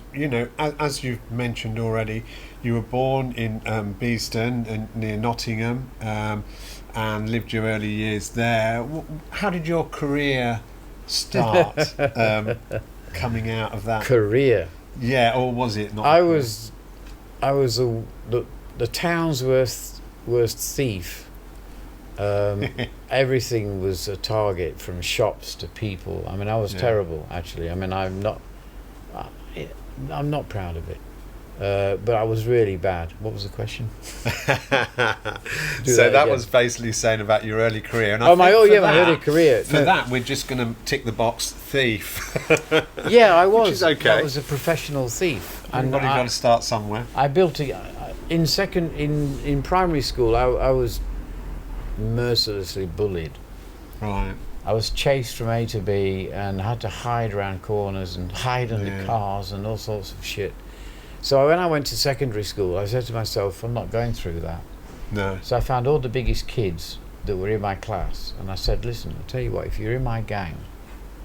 [SPEAKER 1] as you've mentioned already, you were born in Beeston near Nottingham and lived your early years there. How did your career start coming out of that?
[SPEAKER 2] Career?
[SPEAKER 1] Yeah, or was it not?
[SPEAKER 2] I was the town's worst thief. Everything was a target, from shops to people. I mean, I was terrible, actually. I mean, I'm not proud of it. But I was really bad. What was the question?
[SPEAKER 1] So that was basically saying about your early career. And
[SPEAKER 2] my early career.
[SPEAKER 1] For that, we're just going to tick the box thief.
[SPEAKER 2] Yeah, I was.
[SPEAKER 1] Which is okay.
[SPEAKER 2] I was a professional thief.
[SPEAKER 1] Everybody's got to start somewhere.
[SPEAKER 2] I built in primary school. I was mercilessly bullied.
[SPEAKER 1] Right.
[SPEAKER 2] I was chased from A to B and had to hide around corners and hide under cars and all sorts of shit. So when I went to secondary school, I said to myself, I'm not going through that.
[SPEAKER 1] No.
[SPEAKER 2] So I found all the biggest kids that were in my class, and I said, listen, I'll tell you what, if you're in my gang,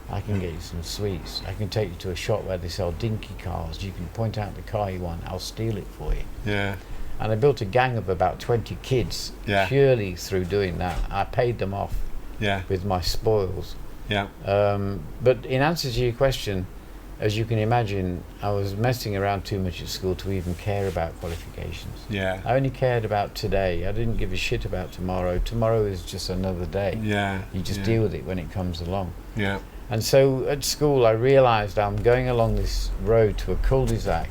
[SPEAKER 2] I can get you some sweets. I can take you to a shop where they sell dinky cars. You can point out the car you want. I'll steal it for you.
[SPEAKER 1] Yeah.
[SPEAKER 2] And I built a gang of about 20 kids purely through doing that. I paid them off with my spoils.
[SPEAKER 1] Yeah.
[SPEAKER 2] But in answer to your question, as you can imagine, I was messing around too much at school to even care about qualifications.
[SPEAKER 1] Yeah.
[SPEAKER 2] I only cared about today. I didn't give a shit about tomorrow. Tomorrow is just another day.
[SPEAKER 1] Yeah.
[SPEAKER 2] You just deal with it when it comes along.
[SPEAKER 1] Yeah.
[SPEAKER 2] And so at school I realised I'm going along this road to a cul-de-sac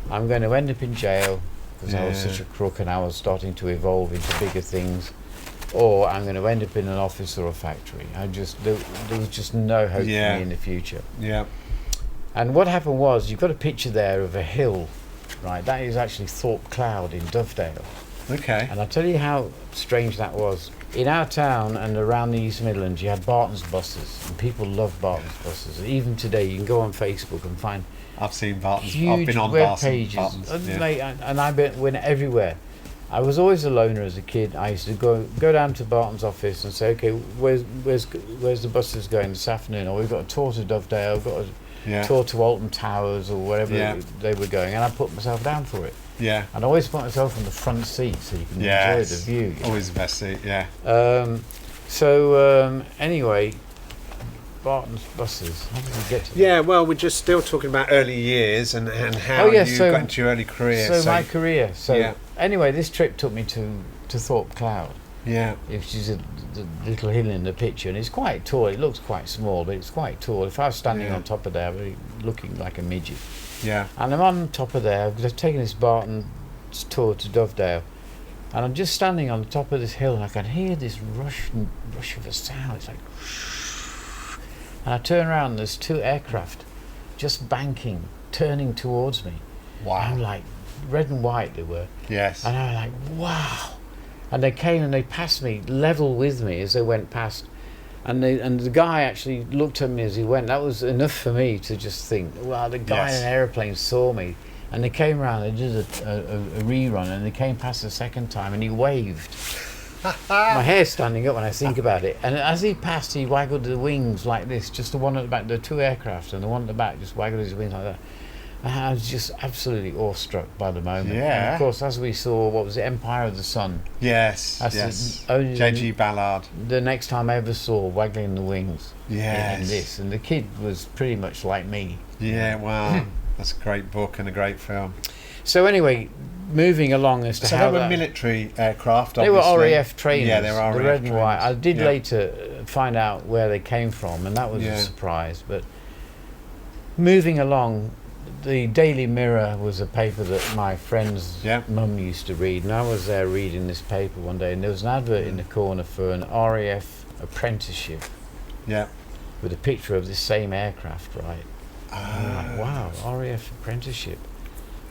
[SPEAKER 2] I'm going to end up in jail because I was
[SPEAKER 1] Yeah.
[SPEAKER 2] such a crook and I was starting to evolve into bigger things, or I'm going to end up in an office or a factory. There was just no hope for me in the future.
[SPEAKER 1] Yeah.
[SPEAKER 2] And what happened was, you've got a picture there of a hill, right? That is actually Thorpe Cloud in Dovedale.
[SPEAKER 1] Okay.
[SPEAKER 2] And I'll tell you how strange that was. In our town and around the East Midlands, you had Barton's buses, and people love Barton's buses. Even today, you can go on Facebook and find
[SPEAKER 1] I've seen Barton's. I've
[SPEAKER 2] huge
[SPEAKER 1] been on
[SPEAKER 2] web pages.
[SPEAKER 1] Barton's.
[SPEAKER 2] And I went everywhere. I was always a loner as a kid. I used to go down to Barton's office and say, okay, where's the buses going this afternoon? Or we've got a tour to Dovedale, we've got a tour to Alton Towers, or wherever they were going, and I put myself down for it.
[SPEAKER 1] Yeah.
[SPEAKER 2] And I always put myself on the front seat so you can enjoy the view.
[SPEAKER 1] Always the best seat, yeah.
[SPEAKER 2] Anyway, Barton's buses. How did we get to that?
[SPEAKER 1] Yeah, well, we're just still talking about early years and how you got into your early career.
[SPEAKER 2] So my career. Anyway, this trip took me to Thorpe Cloud.
[SPEAKER 1] Yeah.
[SPEAKER 2] Which is the little hill in the picture, and it's quite tall. It looks quite small, but it's quite tall. If I was standing on top of there, I'd be looking like a midget.
[SPEAKER 1] Yeah.
[SPEAKER 2] And I'm on top of there because I've taken this Barton tour to Dovedale, and I'm just standing on the top of this hill, and I can hear this rush of a sound. It's like, and I turn around, and there's two aircraft just banking, turning towards me.
[SPEAKER 1] Wow.
[SPEAKER 2] I'm like, red and white they were.
[SPEAKER 1] Yes.
[SPEAKER 2] And I'm like, wow. And they came and they passed me level with me as they went past. And the guy actually looked at me as he went. That was enough for me to just think, wow, the guy in an aeroplane saw me. And they came around, they did a rerun, and they came past the second time, and he waved. My hair's standing up when I think about it. And as he passed, he waggled the wings like this, just the one at the back, the two aircraft, and the one at the back just waggled his wings like that. And I was just absolutely awestruck by the moment.
[SPEAKER 1] Yeah.
[SPEAKER 2] And of course, as we saw, what was it, Empire of the Sun?
[SPEAKER 1] Yes,
[SPEAKER 2] That's
[SPEAKER 1] yes. J.G. Ballard.
[SPEAKER 2] The next time I ever saw waggling the wings in
[SPEAKER 1] Yes.
[SPEAKER 2] this. And the kid was pretty much like me.
[SPEAKER 1] Yeah, wow. That's a great book and a great film.
[SPEAKER 2] So anyway, moving along as to
[SPEAKER 1] So
[SPEAKER 2] how
[SPEAKER 1] they were military aircraft,
[SPEAKER 2] they
[SPEAKER 1] obviously.
[SPEAKER 2] were RAF trainers.
[SPEAKER 1] Yeah, they were RAF
[SPEAKER 2] the red and white.
[SPEAKER 1] trainers.
[SPEAKER 2] I did later find out where they came from, and that was a surprise. But moving along, the Daily Mirror was a paper that my friend's mum used to read, and I was there reading this paper one day, and there was an advert in the corner for an RAF apprenticeship.
[SPEAKER 1] Yeah.
[SPEAKER 2] With a picture of this same aircraft, right? I'm like, wow, RAF apprenticeship.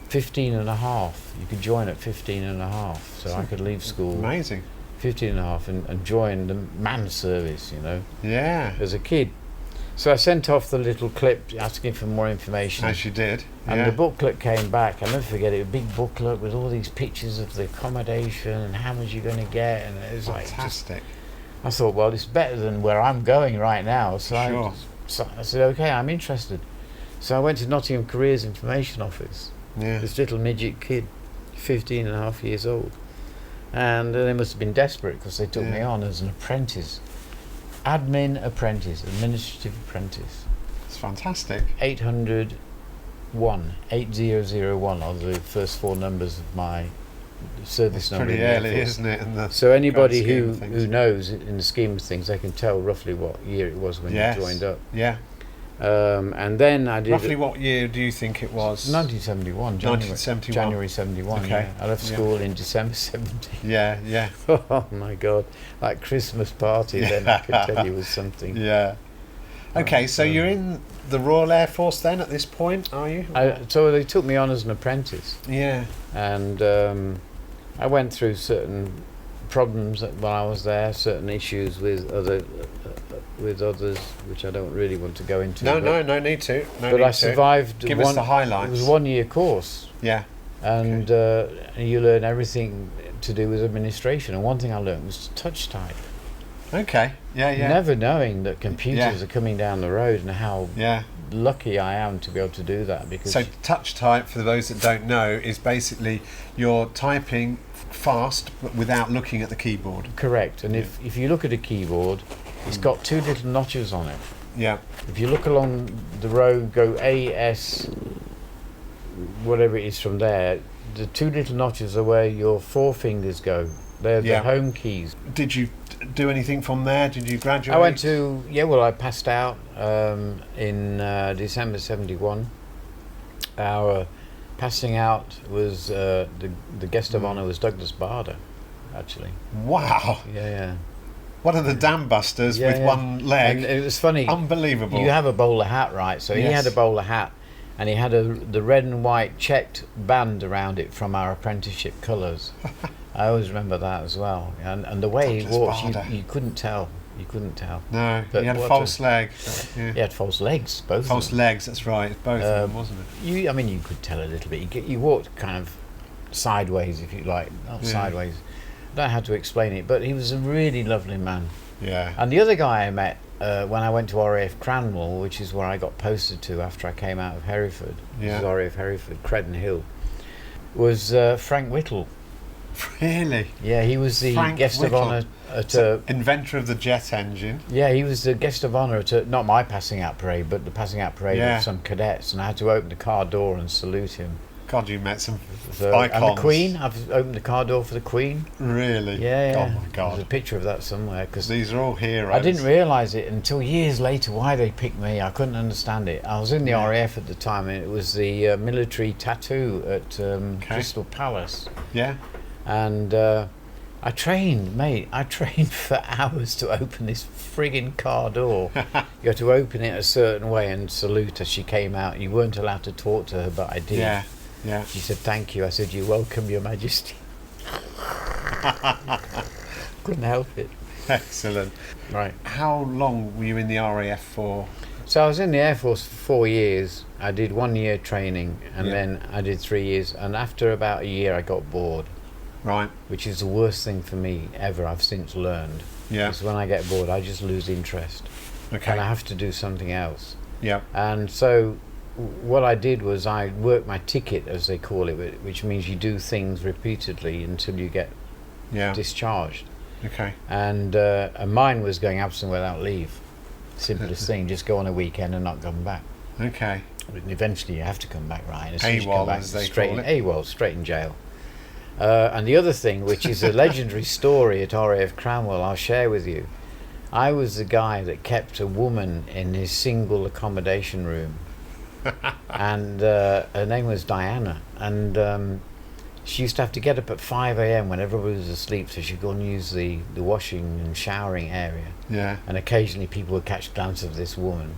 [SPEAKER 2] 15 and a half. You could join at 15 and a half. So I could leave school.
[SPEAKER 1] Amazing.
[SPEAKER 2] 15 and a half and join the man service, you know.
[SPEAKER 1] Yeah.
[SPEAKER 2] As a kid. So I sent off the little clip asking for more information.
[SPEAKER 1] As you did.
[SPEAKER 2] And the booklet came back. I'll never forget it. A big booklet with all these pictures of the accommodation and how much you're going to get. And it was
[SPEAKER 1] fantastic.
[SPEAKER 2] I thought, well, it's better than where I'm going right now. So
[SPEAKER 1] Sure.
[SPEAKER 2] I said, okay, I'm interested. So I went to Nottingham Careers Information Office.
[SPEAKER 1] Yeah.
[SPEAKER 2] This little midget kid, 15 and a half years old. And they must have been desperate because they took me on as an apprentice. Admin apprentice, administrative apprentice.
[SPEAKER 1] It's fantastic.
[SPEAKER 2] 8001 are the first four numbers of my service number.
[SPEAKER 1] Pretty early, isn't it?
[SPEAKER 2] So anybody who knows, in the scheme of things, they can tell roughly what year it was when you joined up.
[SPEAKER 1] Yeah.
[SPEAKER 2] And then I did...
[SPEAKER 1] Roughly what year do you think it was?
[SPEAKER 2] 1971.
[SPEAKER 1] 1971.
[SPEAKER 2] January 71,
[SPEAKER 1] okay.
[SPEAKER 2] I left school in December 70.
[SPEAKER 1] Yeah, yeah.
[SPEAKER 2] Oh my God. That Christmas party then, I could tell you, was something.
[SPEAKER 1] Yeah. Okay, so you're in the Royal Air Force then at this point, are you?
[SPEAKER 2] So they took me on as an apprentice.
[SPEAKER 1] Yeah.
[SPEAKER 2] And I went through certain problems while I was there, certain issues with others, which I don't really want to go into.
[SPEAKER 1] No need to.
[SPEAKER 2] But I survived.
[SPEAKER 1] Give us the highlights.
[SPEAKER 2] It was a 1 year course.
[SPEAKER 1] Yeah.
[SPEAKER 2] And you learn everything to do with administration. And one thing I learned was to touch type.
[SPEAKER 1] Okay. Yeah.
[SPEAKER 2] Never knowing that computers are coming down the road and how lucky I am to be able to do that. Because
[SPEAKER 1] so touch type, for those that don't know, is basically you're typing fast but without looking at the keyboard.
[SPEAKER 2] Correct. And if you look at a keyboard, it's got two little notches on it.
[SPEAKER 1] Yeah.
[SPEAKER 2] If you look along the road, go AS, whatever it is from there, the two little notches are where your forefingers go. They're the home keys.
[SPEAKER 1] Did you do anything from there? Did you graduate?
[SPEAKER 2] I went to, I passed out in December 71. Our passing out was the guest of honour was Douglas Bader, actually.
[SPEAKER 1] Wow.
[SPEAKER 2] Yeah.
[SPEAKER 1] One of the dam busters with one leg.
[SPEAKER 2] And it was funny.
[SPEAKER 1] Unbelievable.
[SPEAKER 2] You have a bowler hat, right? So he had a bowler hat, and he had the red and white checked band around it from our apprenticeship colours. I always remember that as well. And the way
[SPEAKER 1] Douglas
[SPEAKER 2] he walked,
[SPEAKER 1] Bader.
[SPEAKER 2] you couldn't tell. You couldn't tell.
[SPEAKER 1] No,
[SPEAKER 2] But
[SPEAKER 1] he had a
[SPEAKER 2] what
[SPEAKER 1] false leg. Yeah.
[SPEAKER 2] He had false legs, both
[SPEAKER 1] False
[SPEAKER 2] of them.
[SPEAKER 1] legs, that's right. Both of them, wasn't it?
[SPEAKER 2] You could tell a little bit. You walked kind of sideways, if you like. Not sideways. I don't know how to explain it, but he was a really lovely man.
[SPEAKER 1] Yeah.
[SPEAKER 2] And the other guy I met when I went to RAF Cranwell, which is where I got posted to after I came out of Hereford, which is RAF Hereford, Credden Hill, was Frank Whittle.
[SPEAKER 1] Really?
[SPEAKER 2] Yeah, he was the
[SPEAKER 1] Frank
[SPEAKER 2] guest
[SPEAKER 1] Whittle.
[SPEAKER 2] of honour at...
[SPEAKER 1] So, inventor of the jet engine.
[SPEAKER 2] Yeah, he was the guest of honour at not my passing out parade, but the passing out parade of some cadets, and I had to open the car door and salute him.
[SPEAKER 1] God, you met some
[SPEAKER 2] And
[SPEAKER 1] icons.
[SPEAKER 2] the Queen, I've opened the car door for the Queen.
[SPEAKER 1] Really?
[SPEAKER 2] Yeah.
[SPEAKER 1] Oh my God.
[SPEAKER 2] There's a picture of that somewhere. Cause
[SPEAKER 1] these are all heroes.
[SPEAKER 2] I didn't realise it until years later why they picked me. I couldn't understand it. I was in the RAF at the time, and it was the military tattoo at Crystal Palace.
[SPEAKER 1] Yeah.
[SPEAKER 2] And I trained, mate. I trained for hours to open this frigging car door. You had to open it a certain way and salute as she came out. You weren't allowed to talk to her, but I did.
[SPEAKER 1] Yeah.
[SPEAKER 2] She said, "Thank you." I said, "You're welcome, Your Majesty." Couldn't help it.
[SPEAKER 1] Excellent.
[SPEAKER 2] Right.
[SPEAKER 1] How long were you in the RAF for?
[SPEAKER 2] So I was in the Air Force for 4 years. I did 1 year training, and then I did 3 years. And after about a year, I got bored.
[SPEAKER 1] Right.
[SPEAKER 2] Which is the worst thing for me ever. I've since learned.
[SPEAKER 1] Yeah.
[SPEAKER 2] Because when I get bored, I just lose interest.
[SPEAKER 1] Okay.
[SPEAKER 2] And I have to do something else.
[SPEAKER 1] Yeah.
[SPEAKER 2] And so what I did was I worked my ticket, as they call it, which means you do things repeatedly until you get discharged.
[SPEAKER 1] Okay.
[SPEAKER 2] And mine was going absent without leave. Simplest thing, just go on a weekend and not come back.
[SPEAKER 1] Okay.
[SPEAKER 2] And eventually you have to come back, right? And as soon as you
[SPEAKER 1] AWOL,
[SPEAKER 2] come back,
[SPEAKER 1] as they
[SPEAKER 2] straight
[SPEAKER 1] call
[SPEAKER 2] in,
[SPEAKER 1] it.
[SPEAKER 2] AWOL, straight in jail. And the other thing, which is a legendary story at RAF Cranwell, I'll share with you. I was the guy that kept a woman in his single accommodation room. And her name was Diana. And she used to have to get up at 5 a.m. when everybody was asleep, so she'd go and use the washing and showering area.
[SPEAKER 1] Yeah.
[SPEAKER 2] And occasionally people would catch a glance of this woman.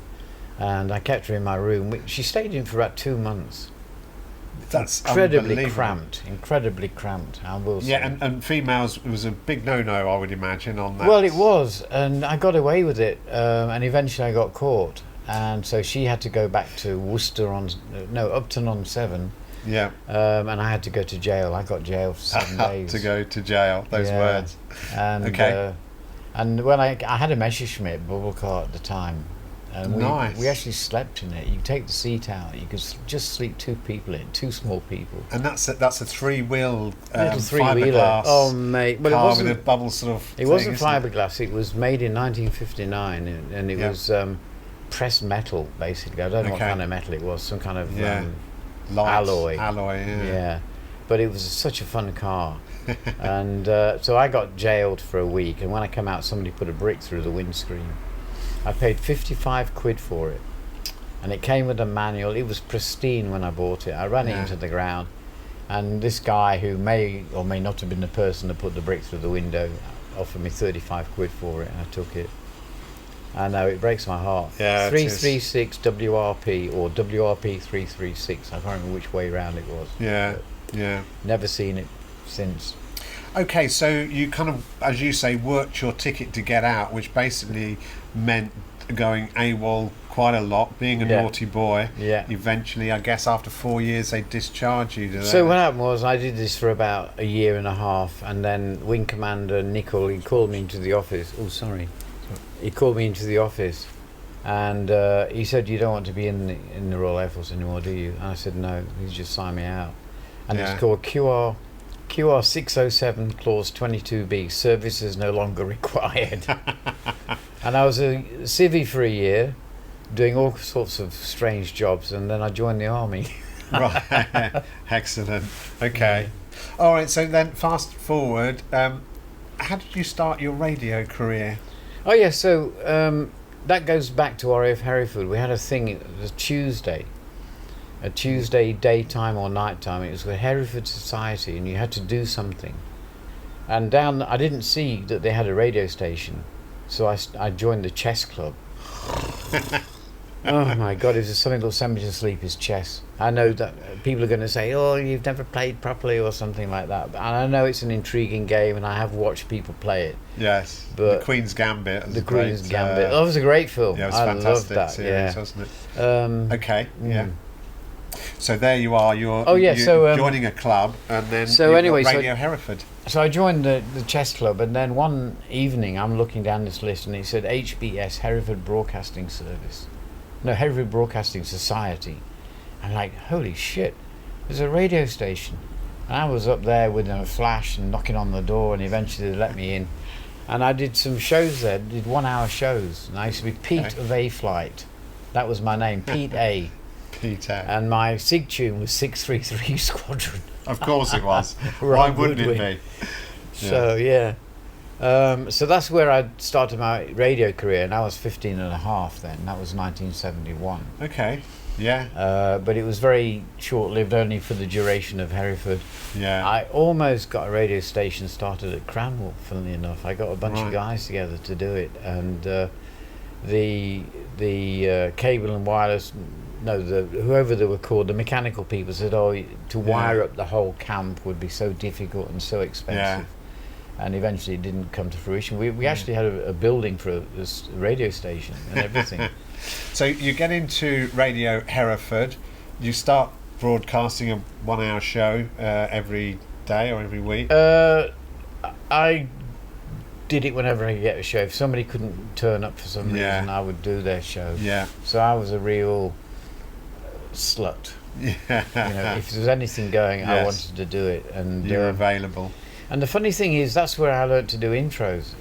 [SPEAKER 2] And I kept her in my room. She stayed in for about 2 months.
[SPEAKER 1] That's
[SPEAKER 2] incredibly cramped, I will say.
[SPEAKER 1] Yeah, and females, it was a big no-no, I would imagine, on that.
[SPEAKER 2] Well, it was, and I got away with it, and eventually I got caught. And so she had to go back to Upton on 7.
[SPEAKER 1] Yeah.
[SPEAKER 2] And I had to go to jail. I got jailed for 7 days.
[SPEAKER 1] To go to jail, those words.
[SPEAKER 2] And,
[SPEAKER 1] okay.
[SPEAKER 2] And when I had a Messerschmitt bubble car at the time. And we actually slept in it. You take the seat out, you could just sleep 2 people in, 2 small people.
[SPEAKER 1] And that's a 3-wheel
[SPEAKER 2] little 3-wheeler.
[SPEAKER 1] fiberglass
[SPEAKER 2] Oh mate, well,
[SPEAKER 1] car
[SPEAKER 2] it wasn't
[SPEAKER 1] with a bubble sort of.
[SPEAKER 2] It wasn't fiberglass. It was made in 1959, and it was pressed metal basically. I don't know what kind of metal it was. Some kind of alloy.
[SPEAKER 1] Alloy.
[SPEAKER 2] Yeah, but it was such a fun car. And so I got jailed for a week, and when I came out, somebody put a brick through the windscreen. I paid 55 quid for it, and it came with a manual. It was pristine when I bought it. I ran it into the ground, and this guy, who may or may not have been the person that put the brick through the window, offered me 35 quid for it, and I took it. I know, it breaks my heart.
[SPEAKER 1] Yeah,
[SPEAKER 2] 336 WRP or WRP 336. I can't remember which way round it was.
[SPEAKER 1] Yeah.
[SPEAKER 2] Never seen it since.
[SPEAKER 1] Okay, so you kind of, as you say, worked your ticket to get out, which basically meant going AWOL quite a lot, being a naughty boy.
[SPEAKER 2] Yeah.
[SPEAKER 1] Eventually, I guess after 4 years, they discharge you.
[SPEAKER 2] So what happened was, I did this for about a year and a half, and then Wing Commander Nicol, he called me into the office. Oh, sorry. He called me into the office, and he said, "You don't want to be in the Royal Air Force anymore, do you?" And I said, "No." He just signed me out, and it's called QR 607 clause 22B, service is no longer required. And I was a civvy for a year, doing all sorts of strange jobs, and then I joined the army.
[SPEAKER 1] Right. Excellent. Okay. All right, so then fast forward, how did you start your radio career?
[SPEAKER 2] Oh yeah, so that goes back to RAF Hereford. We had a thing, it was Tuesday, a Tuesday daytime or nighttime. It was the Hereford Society, and you had to do something. And I didn't see that they had a radio station, so I joined the chess club. Oh my God, is there something that'll send me to sleep is chess. I know that people are going to say, oh, you've never played properly or something like that. And I know it's an intriguing game, and I have watched people play it.
[SPEAKER 1] Yes,
[SPEAKER 2] but
[SPEAKER 1] The Queen's Gambit.
[SPEAKER 2] The Queen's Gambit. That was a great film.
[SPEAKER 1] Yeah, it was
[SPEAKER 2] I
[SPEAKER 1] fantastic
[SPEAKER 2] loved that,
[SPEAKER 1] series, wasn't it? Okay, yeah. So there you are, you're joining a club, and then Radio Hereford.
[SPEAKER 2] So I joined the chess club, and then one evening I'm looking down this list, and it said HBS, Hereford Broadcasting Service. No, Hereford Broadcasting Society. I'm like, holy shit, there's a radio station. And I was up there with a flash and knocking on the door, and eventually they let me in. And I did some shows there, did 1 hour shows. And I used to be Pete of A Flight. That was my name, Pete A.
[SPEAKER 1] Pete A.
[SPEAKER 2] And my SIG tune was 633 Squadron.
[SPEAKER 1] Of course it was. Why wouldn't it be?
[SPEAKER 2] So, yeah. So that's where I started my radio career, and I was 15 and a half then. That was 1971.
[SPEAKER 1] Okay, yeah.
[SPEAKER 2] But it was very short-lived, only for the duration of Hereford.
[SPEAKER 1] Yeah.
[SPEAKER 2] I almost got a radio station started at Cranwell, funnily enough. I got a bunch of guys together to do it, and the cable and wireless, whoever they were called, the mechanical people said, to wire up the whole camp would be so difficult and so expensive.
[SPEAKER 1] Yeah.
[SPEAKER 2] And eventually it didn't come to fruition. We actually had a building for this radio station and everything.
[SPEAKER 1] So you get into Radio Hereford, you start broadcasting a 1 hour show every day or every week?
[SPEAKER 2] I did it whenever I could get a show. If somebody couldn't turn up for some reason, I would do their show.
[SPEAKER 1] Yeah.
[SPEAKER 2] So I was a real slut.
[SPEAKER 1] Yeah.
[SPEAKER 2] If there was anything going, I wanted to do it. And
[SPEAKER 1] you were available.
[SPEAKER 2] And the funny thing is, that's where I learnt to do intros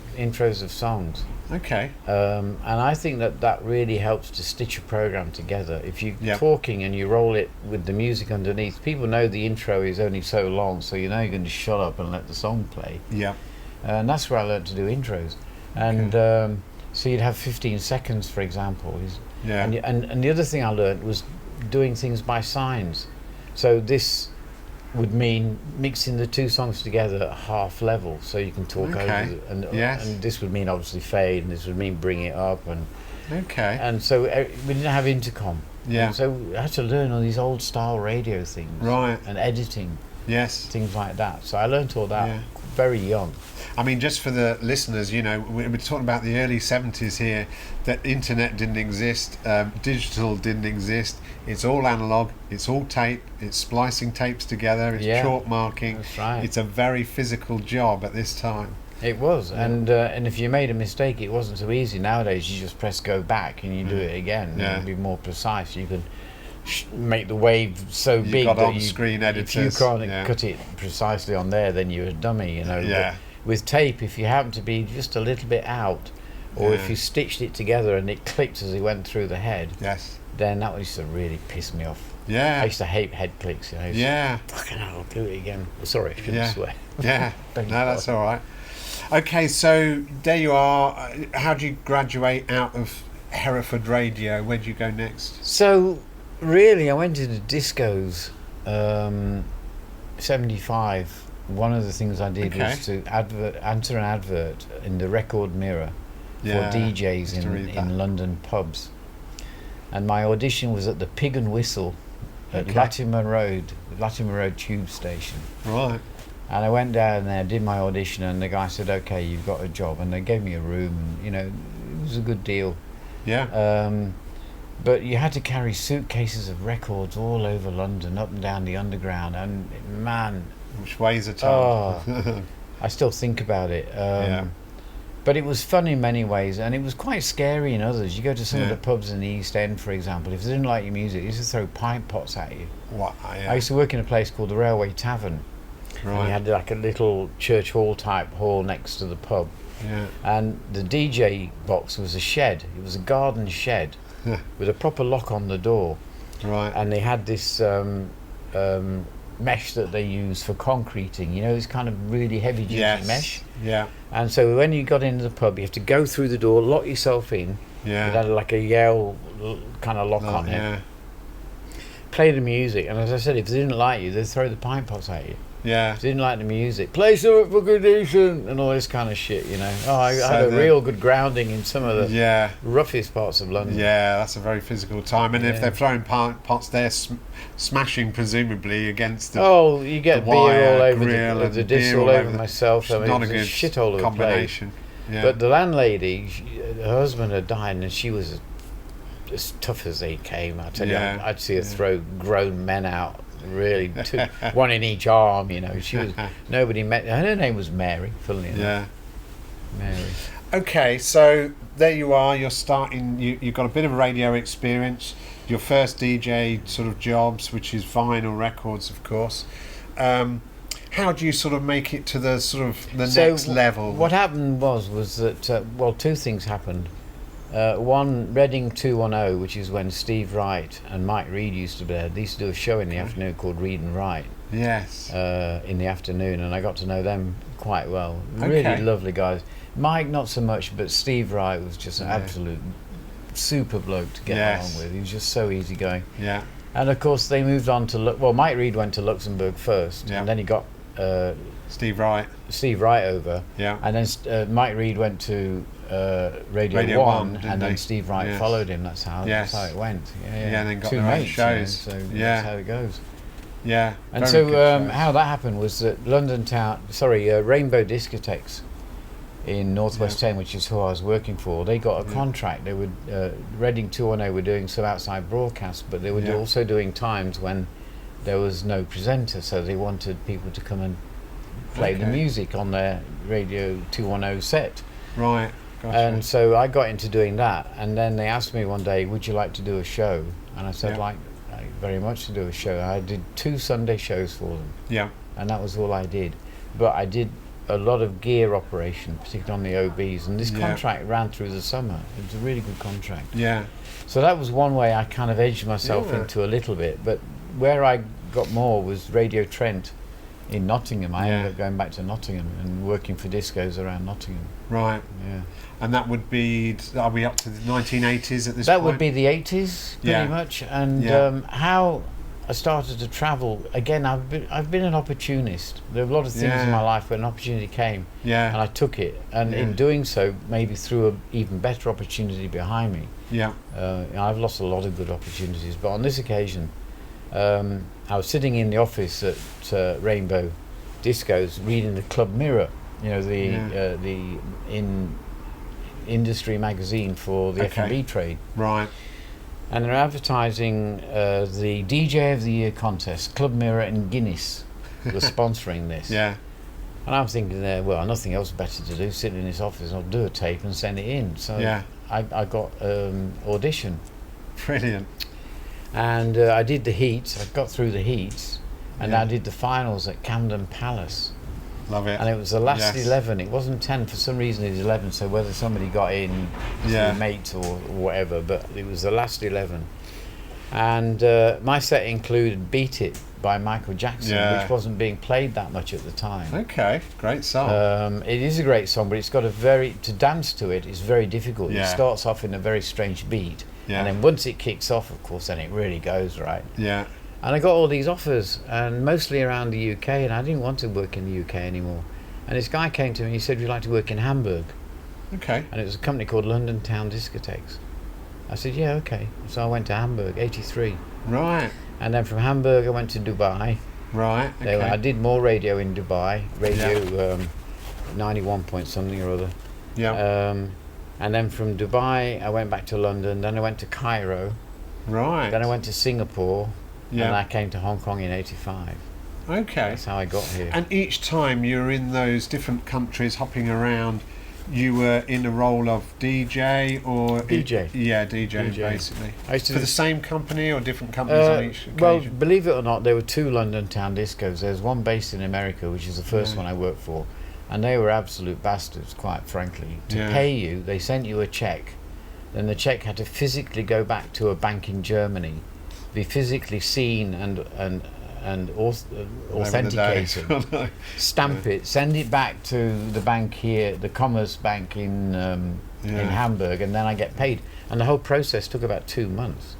[SPEAKER 2] of songs.
[SPEAKER 1] Okay.
[SPEAKER 2] And I think that really helps to stitch a program together. If you're talking and you roll it with the music underneath, people know the intro is only so long, so you're going to shut up and let the song play.
[SPEAKER 1] Yeah.
[SPEAKER 2] And that's where I learnt to do intros. And so you'd have 15 seconds, for example.
[SPEAKER 1] Yeah.
[SPEAKER 2] And the other thing I learnt was doing things by signs. So this would mean mixing the two songs together at half level, so you can talk over and this would mean obviously fade, and this would mean bring it up, and so we didn't have intercom, so I had to learn all these old style radio things, and editing, things like that. So I learned all that very young.
[SPEAKER 1] I mean, just for the listeners, we're talking about the early 70s here, that internet didn't exist, digital didn't exist. It's all analog, it's all tape, it's splicing tapes together, it's chalk marking.
[SPEAKER 2] That's right.
[SPEAKER 1] It's a very physical job at this time.
[SPEAKER 2] It was, and if you made a mistake, it wasn't so easy. Nowadays, you just press go back and you do it again. Yeah. And be more precise. You can make the wave so big that
[SPEAKER 1] on-screen editors.
[SPEAKER 2] If you can't cut it precisely on there, then you're a dummy.
[SPEAKER 1] Yeah.
[SPEAKER 2] But with tape, if you happen to be just a little bit out, or if you stitched it together and it clicked as it went through the head, then that used to really piss me off.
[SPEAKER 1] Yeah.
[SPEAKER 2] I used to hate head clicks. Fucking hell, I'll do it again. Sorry, I shouldn't swear.
[SPEAKER 1] Yeah. No, that's all right. Okay, so there you are. How do you graduate out of Hereford Radio? Where do you go next?
[SPEAKER 2] So, really, I went to the discos. 75. One of the things I did was to enter an advert in the Record Mirror for DJs in London pubs. And my audition was at the Pig and Whistle at Latimer Road Tube Station.
[SPEAKER 1] Right.
[SPEAKER 2] And I went down there, did my audition, and the guy said, "Okay, you've got a job." And they gave me a room, and it was a good deal.
[SPEAKER 1] Yeah.
[SPEAKER 2] But you had to carry suitcases of records all over London, up and down the underground, and man,
[SPEAKER 1] which weighs a ton.
[SPEAKER 2] I still think about it. But it was fun in many ways, and it was quite scary in others. You go to some of the pubs in the East End, for example, if they didn't like your music, they used to throw pint pots at you. I used to work in a place called the Railway Tavern. Right. And you had like a little church hall type hall next to the pub.
[SPEAKER 1] Yeah.
[SPEAKER 2] And the DJ box was a shed. It was a garden shed with a proper lock on the door.
[SPEAKER 1] Right.
[SPEAKER 2] And they had this mesh that they use for concreting, this kind of really heavy duty mesh.
[SPEAKER 1] Yeah.
[SPEAKER 2] And so when you got into the pub, you have to go through the door, lock yourself in.
[SPEAKER 1] Yeah.
[SPEAKER 2] It had like a Yale kind of lock on it.
[SPEAKER 1] Yeah.
[SPEAKER 2] play the music, and as I said, if they didn't like you, they'd throw the pint pots at you.
[SPEAKER 1] Yeah.
[SPEAKER 2] If they didn't like the music, play something fucking decent and all this kind of shit, you know. Oh, I had a real good grounding in some of the roughest parts of London.
[SPEAKER 1] Yeah, that's a very physical time. And if they're throwing pots, they're smashing presumably against the
[SPEAKER 2] you get
[SPEAKER 1] the
[SPEAKER 2] beer
[SPEAKER 1] wire,
[SPEAKER 2] all over
[SPEAKER 1] grill
[SPEAKER 2] the dish all over myself.
[SPEAKER 1] It's not a good
[SPEAKER 2] shithole
[SPEAKER 1] combination.
[SPEAKER 2] Yeah. But the landlady, her husband had died, and she was as tough as they came. I tell you, I'd see her throw grown men out. Really, one in each arm. You know, she was nobody met. Her name was Mary. Funnily enough.
[SPEAKER 1] Yeah,
[SPEAKER 2] Mary.
[SPEAKER 1] Okay, so there you are. You're starting. You've got a bit of radio experience. Your first DJ sort of jobs, which is vinyl records, of course. How do you sort of make it to the sort of the next level?
[SPEAKER 2] What happened was that two things happened. One, Reading 210, which is when Steve Wright and Mike Reid used to be there. They used to do a show in the afternoon called Read and Write.
[SPEAKER 1] Yes.
[SPEAKER 2] In the afternoon, and I got to know them quite well. Really lovely guys. Mike not so much, but Steve Wright was just an absolute super bloke to get along with. He was just so easygoing.
[SPEAKER 1] Yeah.
[SPEAKER 2] And of course they moved on to Mike Reid went to Luxembourg first, and then he got Steve Wright over.
[SPEAKER 1] Yeah.
[SPEAKER 2] And then Mike Reid went to Radio 1, and then Steve Wright followed him. That's how it went.
[SPEAKER 1] Yeah, and then got
[SPEAKER 2] two
[SPEAKER 1] their own
[SPEAKER 2] mates,
[SPEAKER 1] shows.
[SPEAKER 2] You know, so that's how it goes.
[SPEAKER 1] Yeah.
[SPEAKER 2] And so how that happened was that Rainbow Discotheques in Northwest 10, which is who I was working for, they got a contract. They would Reading 210 were doing some outside broadcasts, but they were also doing times when there was no presenter, so they wanted people to come and play the music on their Radio 210 set.
[SPEAKER 1] Right. Gotcha.
[SPEAKER 2] And so I got into doing that, and then they asked me one day, would you like to do a show? And I said, like very much to do a show. I did 2 Sunday shows for them. Yeah. And that was all I did. But I did a lot of gear operation, particularly on the OBs, and this contract ran through the summer. It was a really good contract. Yeah. So that was one way I kind of edged myself into a little bit, but where I got more was Radio Trent in Nottingham. I ended up going back to Nottingham and working for discos around Nottingham.
[SPEAKER 1] Right. Yeah. And that would be, are we up to the 1980s at this point?
[SPEAKER 2] That would be the 80s, pretty much. And how I started to travel, again, I've been an opportunist. There are a lot of things in my life where an opportunity came, and I took it. And in doing so, maybe threw an even better opportunity behind me. Yeah. I've lost a lot of good opportunities, but on this occasion, I was sitting in the office at Rainbow Discos reading the Club Mirror, you know, the industry magazine for the F&B trade. Right. And they're advertising the DJ of the Year contest. Club Mirror and Guinness were sponsoring this. Yeah. And I'm thinking well, nothing else better to do, sit in this office, I'll do a tape and send it in. So I got audition. Brilliant. And I did the heats, I got through the heats, and I did the finals at Camden Palace. Love it. And it was the last 11. It wasn't 10 for some reason. It was 11. So whether somebody got in, mates or whatever, but it was the last 11. And my set included "Beat It" by Michael Jackson, which wasn't being played that much at the time. Okay, great song. It is a great song, but it's got to dance to it. It's very difficult. It starts off in a very strange beat, and then once it kicks off, of course, then it really goes right. Yeah. And I got all these offers, and mostly around the UK, and I didn't want to work in the UK anymore. And this guy came to me and he said, would you like to work in Hamburg? Okay. And it was a company called London Town Discotheques. I said, yeah, okay. So I went to Hamburg, 83. Right. And then from Hamburg I went to Dubai. Right, okay. I did more radio in Dubai, 91 point something or other. Yeah. And then from Dubai I went back to London, then I went to Cairo. Right. Then I went to Singapore. Yeah. And I came to Hong Kong in 85. Okay. That's how I got here. And each time you were in those different countries hopping around, you were in a role of DJ or... DJ. DJ basically. For the same company or different companies on each occasion? Well, believe it or not, there were 2 London Town Discos. There's one based in America, which is the first one I worked for. And they were absolute bastards, quite frankly. To pay you, they sent you a cheque. Then the cheque had to physically go back to a bank in Germany, be physically seen and authenticated, stamp it, send it back to the bank here, the Commerce Bank in Hamburg, and then I get paid. And the whole process took about 2 months.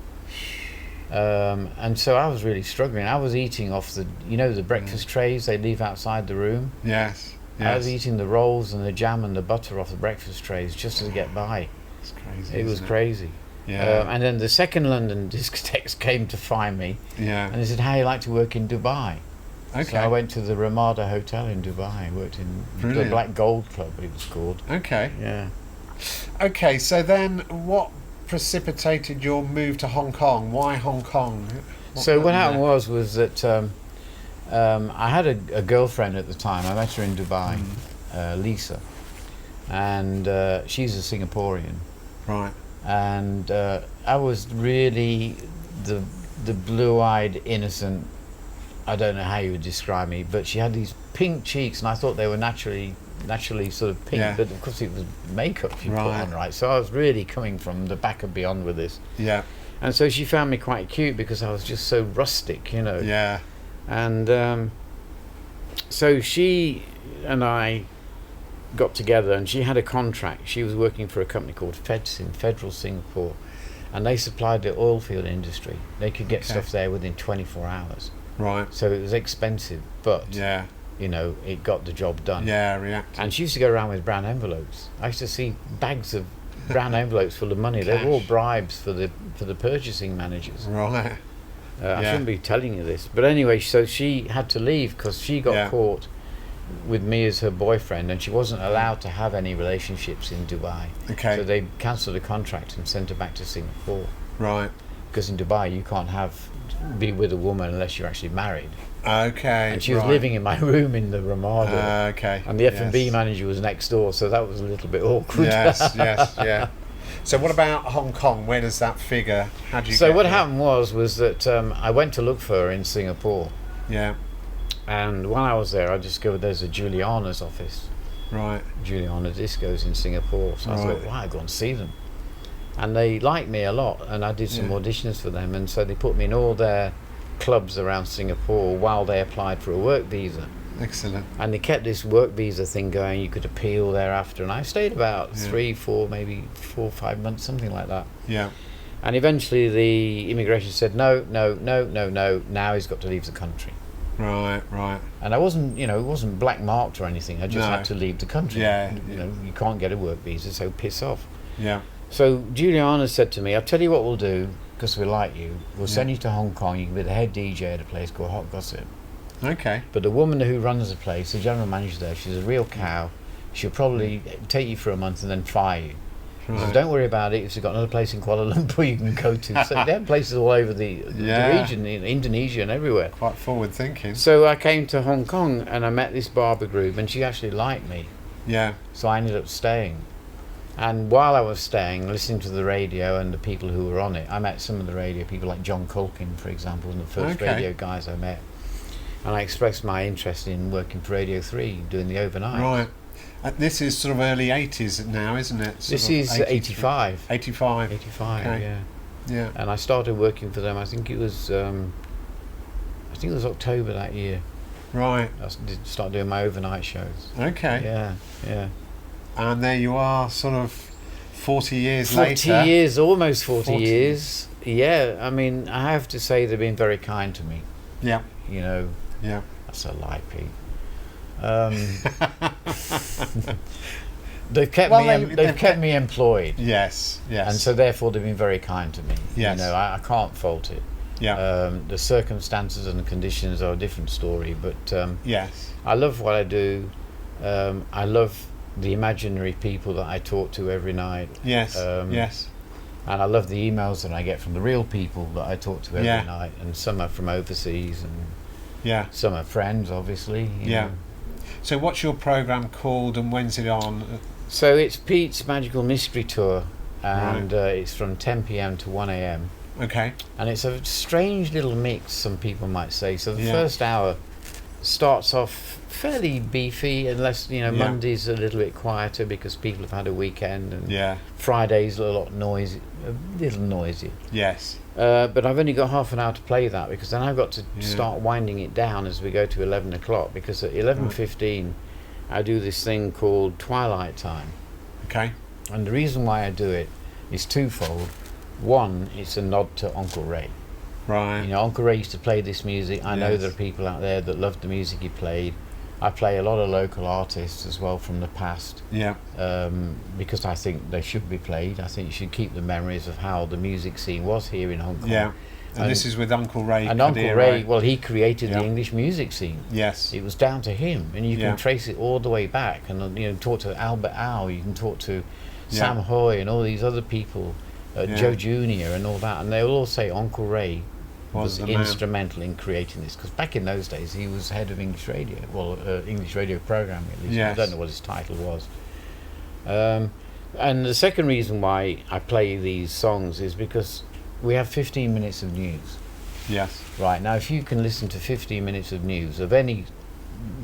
[SPEAKER 2] And so I was really struggling. I was eating off the breakfast trays they leave outside the room.
[SPEAKER 1] Yes.
[SPEAKER 2] I was eating the rolls and the jam and the butter off the breakfast trays just to get by.
[SPEAKER 1] It's crazy.
[SPEAKER 2] It was crazy.
[SPEAKER 1] Yeah.
[SPEAKER 2] And then the second London Discotheques came to find me.
[SPEAKER 1] Yeah.
[SPEAKER 2] And they said, "How you like to work in Dubai?"
[SPEAKER 1] Okay.
[SPEAKER 2] So I went to the Ramada Hotel in Dubai. I worked in the Black Gold Club, it was called.
[SPEAKER 1] Okay.
[SPEAKER 2] Yeah.
[SPEAKER 1] Okay, so then what precipitated your move to Hong Kong? Why Hong Kong?
[SPEAKER 2] What happened was that I had a girlfriend at the time. I met her in Dubai, Lisa, and she's a Singaporean.
[SPEAKER 1] Right.
[SPEAKER 2] And I was really the blue-eyed, innocent. I don't know how you would describe me, but she had these pink cheeks, and I thought they were naturally sort of pink, but of course it was makeup she put on, right? So I was really coming from the back of beyond with this.
[SPEAKER 1] Yeah.
[SPEAKER 2] And so she found me quite cute because I was just so rustic, you know.
[SPEAKER 1] Yeah.
[SPEAKER 2] And so she and I got together, and she had a contract. She was working for a company called Federal Singapore, and they supplied the oil field industry. They could get stuff there within 24 hours.
[SPEAKER 1] Right.
[SPEAKER 2] So it was expensive, but you know, it got the job done.
[SPEAKER 1] Yeah, reactive.
[SPEAKER 2] And she used to go around with brown envelopes. I used to see bags of brown envelopes full of money. They were all bribes for the purchasing managers.
[SPEAKER 1] Right.
[SPEAKER 2] I shouldn't be telling you this, but anyway, so she had to leave because she got caught with me as her boyfriend, and she wasn't allowed to have any relationships in Dubai.
[SPEAKER 1] Okay.
[SPEAKER 2] So they cancelled the contract and sent her back to Singapore.
[SPEAKER 1] Right.
[SPEAKER 2] Because in Dubai you can't be with a woman unless you're actually married.
[SPEAKER 1] Okay.
[SPEAKER 2] And she was living in my room in the Ramada.
[SPEAKER 1] Okay.
[SPEAKER 2] And the F&B manager was next door, so that was a little bit awkward.
[SPEAKER 1] Yes, yeah. So what about Hong Kong? Where does that figure? How do you
[SPEAKER 2] So
[SPEAKER 1] get
[SPEAKER 2] what
[SPEAKER 1] there?
[SPEAKER 2] happened was that I went to look for her in Singapore.
[SPEAKER 1] Yeah.
[SPEAKER 2] And when I was there, I discovered there's a Juliana's office.
[SPEAKER 1] Right.
[SPEAKER 2] Juliana Discos in Singapore. So I thought, why, I'd go and see them. And they liked me a lot, and I did some auditions for them, and so they put me in all their clubs around Singapore while they applied for a work visa.
[SPEAKER 1] Excellent.
[SPEAKER 2] And they kept this work visa thing going. You could appeal thereafter, and I stayed about 3, 4, maybe 4 or 5 months, something like that.
[SPEAKER 1] Yeah.
[SPEAKER 2] And eventually the immigration said, no, now he's got to leave the country.
[SPEAKER 1] Right.
[SPEAKER 2] And I wasn't, it wasn't black marked or anything. I just had to leave the country.
[SPEAKER 1] Yeah.
[SPEAKER 2] You can't get a work visa, so piss off.
[SPEAKER 1] Yeah.
[SPEAKER 2] So Juliana said to me, I'll tell you what we'll do, because we like you. We'll send you to Hong Kong. You can be the head DJ at a place called Hot Gossip.
[SPEAKER 1] Okay.
[SPEAKER 2] But the woman who runs the place, the general manager there, she's a real cow. She'll probably take you for a month and then fire you.
[SPEAKER 1] Right.
[SPEAKER 2] So don't worry about it. If you've got another place in Kuala Lumpur you can go to. So they have places all over the region, in Indonesia and everywhere.
[SPEAKER 1] Quite forward thinking.
[SPEAKER 2] So I came to Hong Kong and I met this barber group, and she actually liked me.
[SPEAKER 1] Yeah.
[SPEAKER 2] So I ended up staying. And while I was staying, listening to the radio and the people who were on it, I met some of the radio people, like John Culkin, for example, and the first radio guys I met. And I expressed my interest in working for Radio 3, doing the overnight.
[SPEAKER 1] Right. This is sort of early 80s now, isn't it?
[SPEAKER 2] This is 85.
[SPEAKER 1] 85.
[SPEAKER 2] 85,
[SPEAKER 1] okay. Yeah.
[SPEAKER 2] And I started working for them, I think it was October that year.
[SPEAKER 1] Right.
[SPEAKER 2] I did start doing my overnight shows.
[SPEAKER 1] Okay.
[SPEAKER 2] Yeah.
[SPEAKER 1] And there you are, sort of 40 years later.
[SPEAKER 2] 40 years, almost 40 years. Yeah, I mean, I have to say they've been very kind to me.
[SPEAKER 1] Yeah.
[SPEAKER 2] Yeah. That's a lie, Pete. They've kept me employed.
[SPEAKER 1] Yes.
[SPEAKER 2] And so therefore they've been very kind to me.
[SPEAKER 1] Yes.
[SPEAKER 2] I can't fault it.
[SPEAKER 1] Yeah.
[SPEAKER 2] The circumstances and the conditions are a different story, but
[SPEAKER 1] yes.
[SPEAKER 2] I love what I do. I love the imaginary people that I talk to every night.
[SPEAKER 1] Yes.
[SPEAKER 2] Yes. And I love the emails that I get from the real people that I talk to every night, and some are from overseas, and some are friends, obviously. You know.
[SPEAKER 1] So what's your programme called, and when's it on?
[SPEAKER 2] So it's Pete's Magical Mystery Tour, and it's from 10 p.m. to 1 a.m.
[SPEAKER 1] Okay.
[SPEAKER 2] And it's a strange little mix, some people might say. So the first hour starts off fairly beefy, unless Monday's a little bit quieter because people have had a weekend, and Friday's a little noisy.
[SPEAKER 1] Yes.
[SPEAKER 2] But I've only got half an hour to play that, because then I've got to start winding it down as we go to 11 o'clock, because at 11:15 I do this thing called Twilight Time.
[SPEAKER 1] Okay.
[SPEAKER 2] And the reason why I do it is twofold. One, it's a nod to Uncle Ray.
[SPEAKER 1] Right.
[SPEAKER 2] You know, Uncle Ray used to play this music. I know
[SPEAKER 1] Yes.
[SPEAKER 2] there are people out there that loved the music he played. I play a lot of local artists as well from the past.
[SPEAKER 1] Yeah.
[SPEAKER 2] Because I think they should be played. I think you should keep the memories of how the music scene was here in Hong Kong.
[SPEAKER 1] Yeah. And this is with Uncle Ray.
[SPEAKER 2] And Uncle
[SPEAKER 1] Quahirah.
[SPEAKER 2] Ray, well, he created
[SPEAKER 1] Yeah.
[SPEAKER 2] the English music scene.
[SPEAKER 1] Yes.
[SPEAKER 2] It was down to him, and you
[SPEAKER 1] Yeah.
[SPEAKER 2] can trace it all the way back. And you know, talk to Albert Au, you can talk to
[SPEAKER 1] Yeah.
[SPEAKER 2] Sam Hoy, and all these other people,
[SPEAKER 1] Yeah.
[SPEAKER 2] Joe Junior, and all that, and they will all say Uncle Ray was
[SPEAKER 1] the man.
[SPEAKER 2] instrumental in creating this. Because back in those days, he was head of English radio, well, English radio programming at least.
[SPEAKER 1] Yes.
[SPEAKER 2] I don't know what his title was. And the second reason why I play these songs is because we have 15 minutes of news.
[SPEAKER 1] Yes.
[SPEAKER 2] Right, now if you can listen to 15 minutes of news of any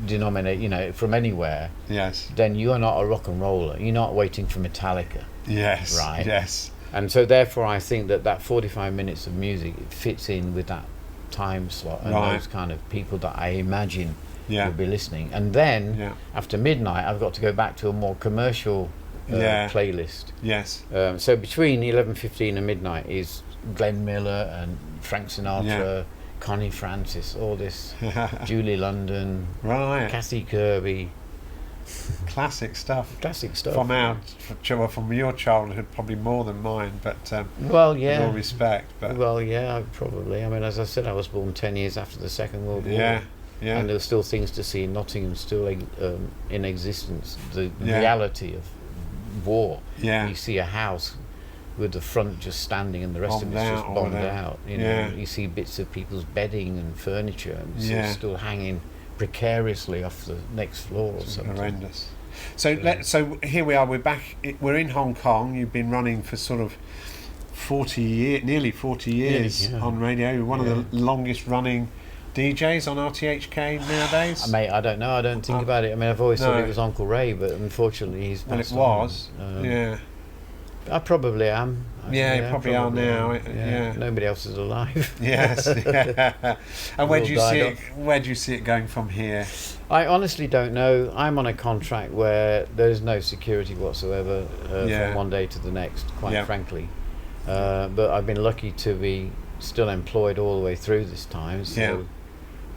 [SPEAKER 2] denomination, you know, from anywhere,
[SPEAKER 1] Yes.
[SPEAKER 2] then you are not a rock and roller. You're not waiting for Metallica.
[SPEAKER 1] Yes.
[SPEAKER 2] Right.
[SPEAKER 1] Yes.
[SPEAKER 2] And so therefore I think that 45 minutes of music, it fits in with that time slot and
[SPEAKER 1] Right.
[SPEAKER 2] those kind of people that I imagine
[SPEAKER 1] Yeah.
[SPEAKER 2] will be listening. And then
[SPEAKER 1] Yeah.
[SPEAKER 2] after midnight, I've got to go back to a more commercial
[SPEAKER 1] Yeah.
[SPEAKER 2] playlist.
[SPEAKER 1] Yes.
[SPEAKER 2] So between 11:15 and midnight is Glenn Miller and Frank Sinatra, Connie Francis, all this, Julie London,
[SPEAKER 1] Right.
[SPEAKER 2] Kathy Kirby,
[SPEAKER 1] Classic stuff.
[SPEAKER 2] classic stuff.
[SPEAKER 1] From your childhood, probably more than mine, but
[SPEAKER 2] Well,
[SPEAKER 1] with
[SPEAKER 2] yeah.
[SPEAKER 1] all respect. But
[SPEAKER 2] Well, yeah, probably. I mean, as I said, I was born 10 years after the Second World War.
[SPEAKER 1] yeah. Yeah.
[SPEAKER 2] And there were still things to see in Nottingham, still in existence. The
[SPEAKER 1] Yeah.
[SPEAKER 2] reality of war.
[SPEAKER 1] Yeah.
[SPEAKER 2] You see a house with the front just standing and the rest
[SPEAKER 1] Bombed
[SPEAKER 2] of it's just
[SPEAKER 1] out or
[SPEAKER 2] bombed
[SPEAKER 1] whatever.
[SPEAKER 2] out. You
[SPEAKER 1] Yeah.
[SPEAKER 2] know, you see bits of people's bedding and furniture and it's
[SPEAKER 1] Yeah.
[SPEAKER 2] still hanging precariously off the next floor or
[SPEAKER 1] It's
[SPEAKER 2] something.
[SPEAKER 1] horrendous. So
[SPEAKER 2] Yeah.
[SPEAKER 1] so here we are. We're back. We're in Hong Kong. You've been running for sort of 40 years, nearly 40 years
[SPEAKER 2] Yeah.
[SPEAKER 1] on radio. You're one
[SPEAKER 2] Yeah.
[SPEAKER 1] of the longest running DJs on RTHK nowadays.
[SPEAKER 2] Mate, I don't know. I don't think about it. I mean, I've always thought
[SPEAKER 1] No.
[SPEAKER 2] it was Uncle Ray, but unfortunately he's
[SPEAKER 1] Well, it
[SPEAKER 2] passed
[SPEAKER 1] was.
[SPEAKER 2] on.
[SPEAKER 1] Yeah.
[SPEAKER 2] I probably am.
[SPEAKER 1] Yeah, you probably are now,
[SPEAKER 2] am.
[SPEAKER 1] yeah.
[SPEAKER 2] Nobody else is alive.
[SPEAKER 1] Yes. Yeah. And where
[SPEAKER 2] all
[SPEAKER 1] do you
[SPEAKER 2] died
[SPEAKER 1] see
[SPEAKER 2] off.
[SPEAKER 1] it? Where do you see it going from here?
[SPEAKER 2] I honestly don't know. I'm on a contract where there's no security whatsoever
[SPEAKER 1] Yeah.
[SPEAKER 2] from one day to the next, quite
[SPEAKER 1] Yeah.
[SPEAKER 2] frankly. But I've been lucky to be still employed all the way through this time. So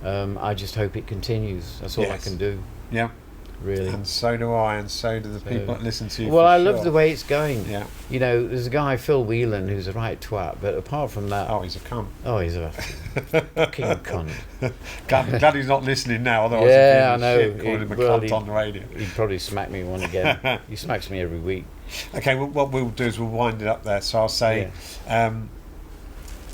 [SPEAKER 2] I just hope it continues. That's all I
[SPEAKER 1] Yes.
[SPEAKER 2] can do,
[SPEAKER 1] Yeah.
[SPEAKER 2] really.
[SPEAKER 1] And so do I, and so do the people that listen to you.
[SPEAKER 2] Well,
[SPEAKER 1] for
[SPEAKER 2] I
[SPEAKER 1] sure.
[SPEAKER 2] love the way it's going.
[SPEAKER 1] Yeah.
[SPEAKER 2] You know, there's a guy, Phil Whelan, who's a right twat, but apart from that,
[SPEAKER 1] Oh, he's a cunt.
[SPEAKER 2] he's a fucking cunt.
[SPEAKER 1] Glad he's not listening now. Otherwise,
[SPEAKER 2] Yeah,
[SPEAKER 1] he'd be
[SPEAKER 2] I know.
[SPEAKER 1] shit calling him a
[SPEAKER 2] Well,
[SPEAKER 1] cunt on the radio.
[SPEAKER 2] He'd probably smack me one again. He smacks me every week.
[SPEAKER 1] Okay, well, what we'll do is we'll wind it up there. So I'll say,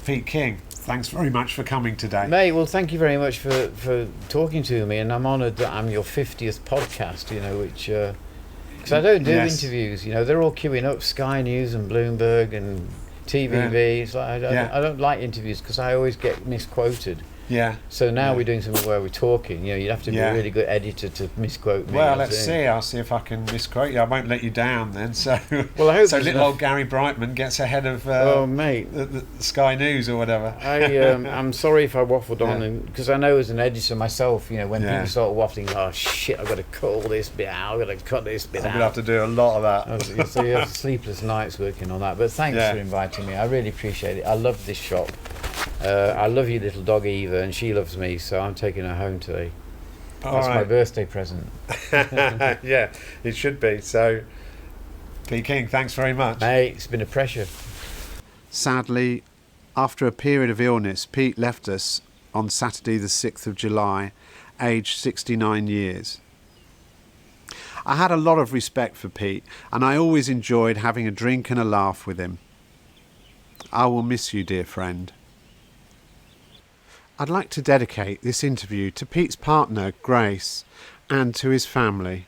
[SPEAKER 1] Pete King, thanks very much for coming today.
[SPEAKER 2] Mate, well, thank you very much for talking to me, and I'm honoured that I'm your 50th podcast, you know, which... Because I don't do
[SPEAKER 1] Yes.
[SPEAKER 2] interviews, you know, they're all queuing up, Sky News and Bloomberg and TVV.
[SPEAKER 1] Yeah.
[SPEAKER 2] It's like,
[SPEAKER 1] Yeah.
[SPEAKER 2] I don't like interviews because I always get misquoted.
[SPEAKER 1] Yeah.
[SPEAKER 2] So now
[SPEAKER 1] Yeah.
[SPEAKER 2] we're doing something where we're talking. You know, you'd have to be
[SPEAKER 1] Yeah.
[SPEAKER 2] a really good editor to misquote me.
[SPEAKER 1] Well,
[SPEAKER 2] I
[SPEAKER 1] let's
[SPEAKER 2] think.
[SPEAKER 1] see. I'll see if I can misquote you. I won't let you down then. So,
[SPEAKER 2] Well, I hope
[SPEAKER 1] so
[SPEAKER 2] there's
[SPEAKER 1] little
[SPEAKER 2] enough-
[SPEAKER 1] old Gary Brightman gets ahead of
[SPEAKER 2] Oh, mate.
[SPEAKER 1] the Sky News or whatever.
[SPEAKER 2] I'm sorry if I waffled on,
[SPEAKER 1] Yeah.
[SPEAKER 2] because I know as an editor myself, you know, when
[SPEAKER 1] Yeah.
[SPEAKER 2] people start waffling, oh shit, I've got to cut all this bit out, I've got to cut this bit
[SPEAKER 1] I'm
[SPEAKER 2] out.
[SPEAKER 1] gonna have to do a lot of that.
[SPEAKER 2] So you have sleepless nights working on that. But thanks
[SPEAKER 1] Yeah.
[SPEAKER 2] for inviting me. I really appreciate it. I love this shop. I love your little dog Eva, and she loves me, so I'm taking her home today. That's my birthday present.
[SPEAKER 1] Yeah, it should be. So, Pete King, thanks very much.
[SPEAKER 2] Mate, it's been a pressure.
[SPEAKER 1] Sadly, after a period of illness, Pete left us on Saturday the 6th of July, aged 69 years. I had a lot of respect for Pete, and I always enjoyed having a drink and a laugh with him. I will miss you, dear friend. I'd like to dedicate this interview to Pete's partner, Grace, and to his family.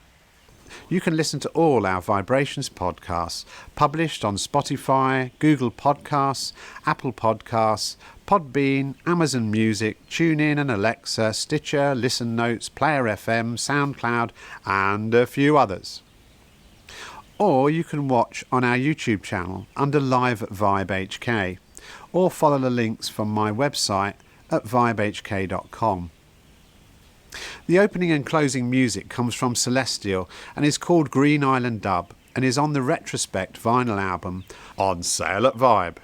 [SPEAKER 1] You can listen to all our VIBErations podcasts, published on Spotify, Google Podcasts, Apple Podcasts, Podbean, Amazon Music, TuneIn and Alexa, Stitcher, Listen Notes, Player FM, SoundCloud, and a few others. Or you can watch on our YouTube channel under Live at VIBEHK, or follow the links from my website at vibehk.com. The opening and closing music comes from Celestial and is called Green Island Dub and is on the Retrospect vinyl album On Sale at Vibe.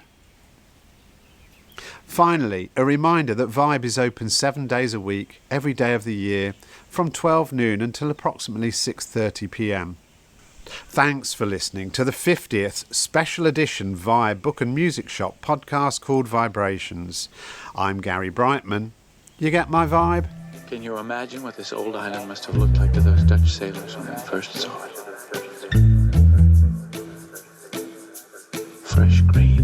[SPEAKER 1] Finally, a reminder that Vibe is open 7 days a week, every day of the year, from 12 noon until approximately 6:30 p.m. Thanks for listening to the 50th special edition Vibe Book and Music Shop podcast called VIBErations. I'm Gary Brightman. You get my vibe?
[SPEAKER 3] Can you imagine what this old island must have looked like to those Dutch sailors when they first saw it? Fresh green.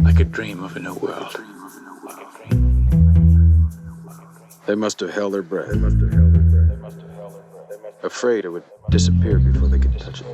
[SPEAKER 3] Like a dream of a new world.
[SPEAKER 4] They must have held their breath. Afraid it would disappear before they could touch it.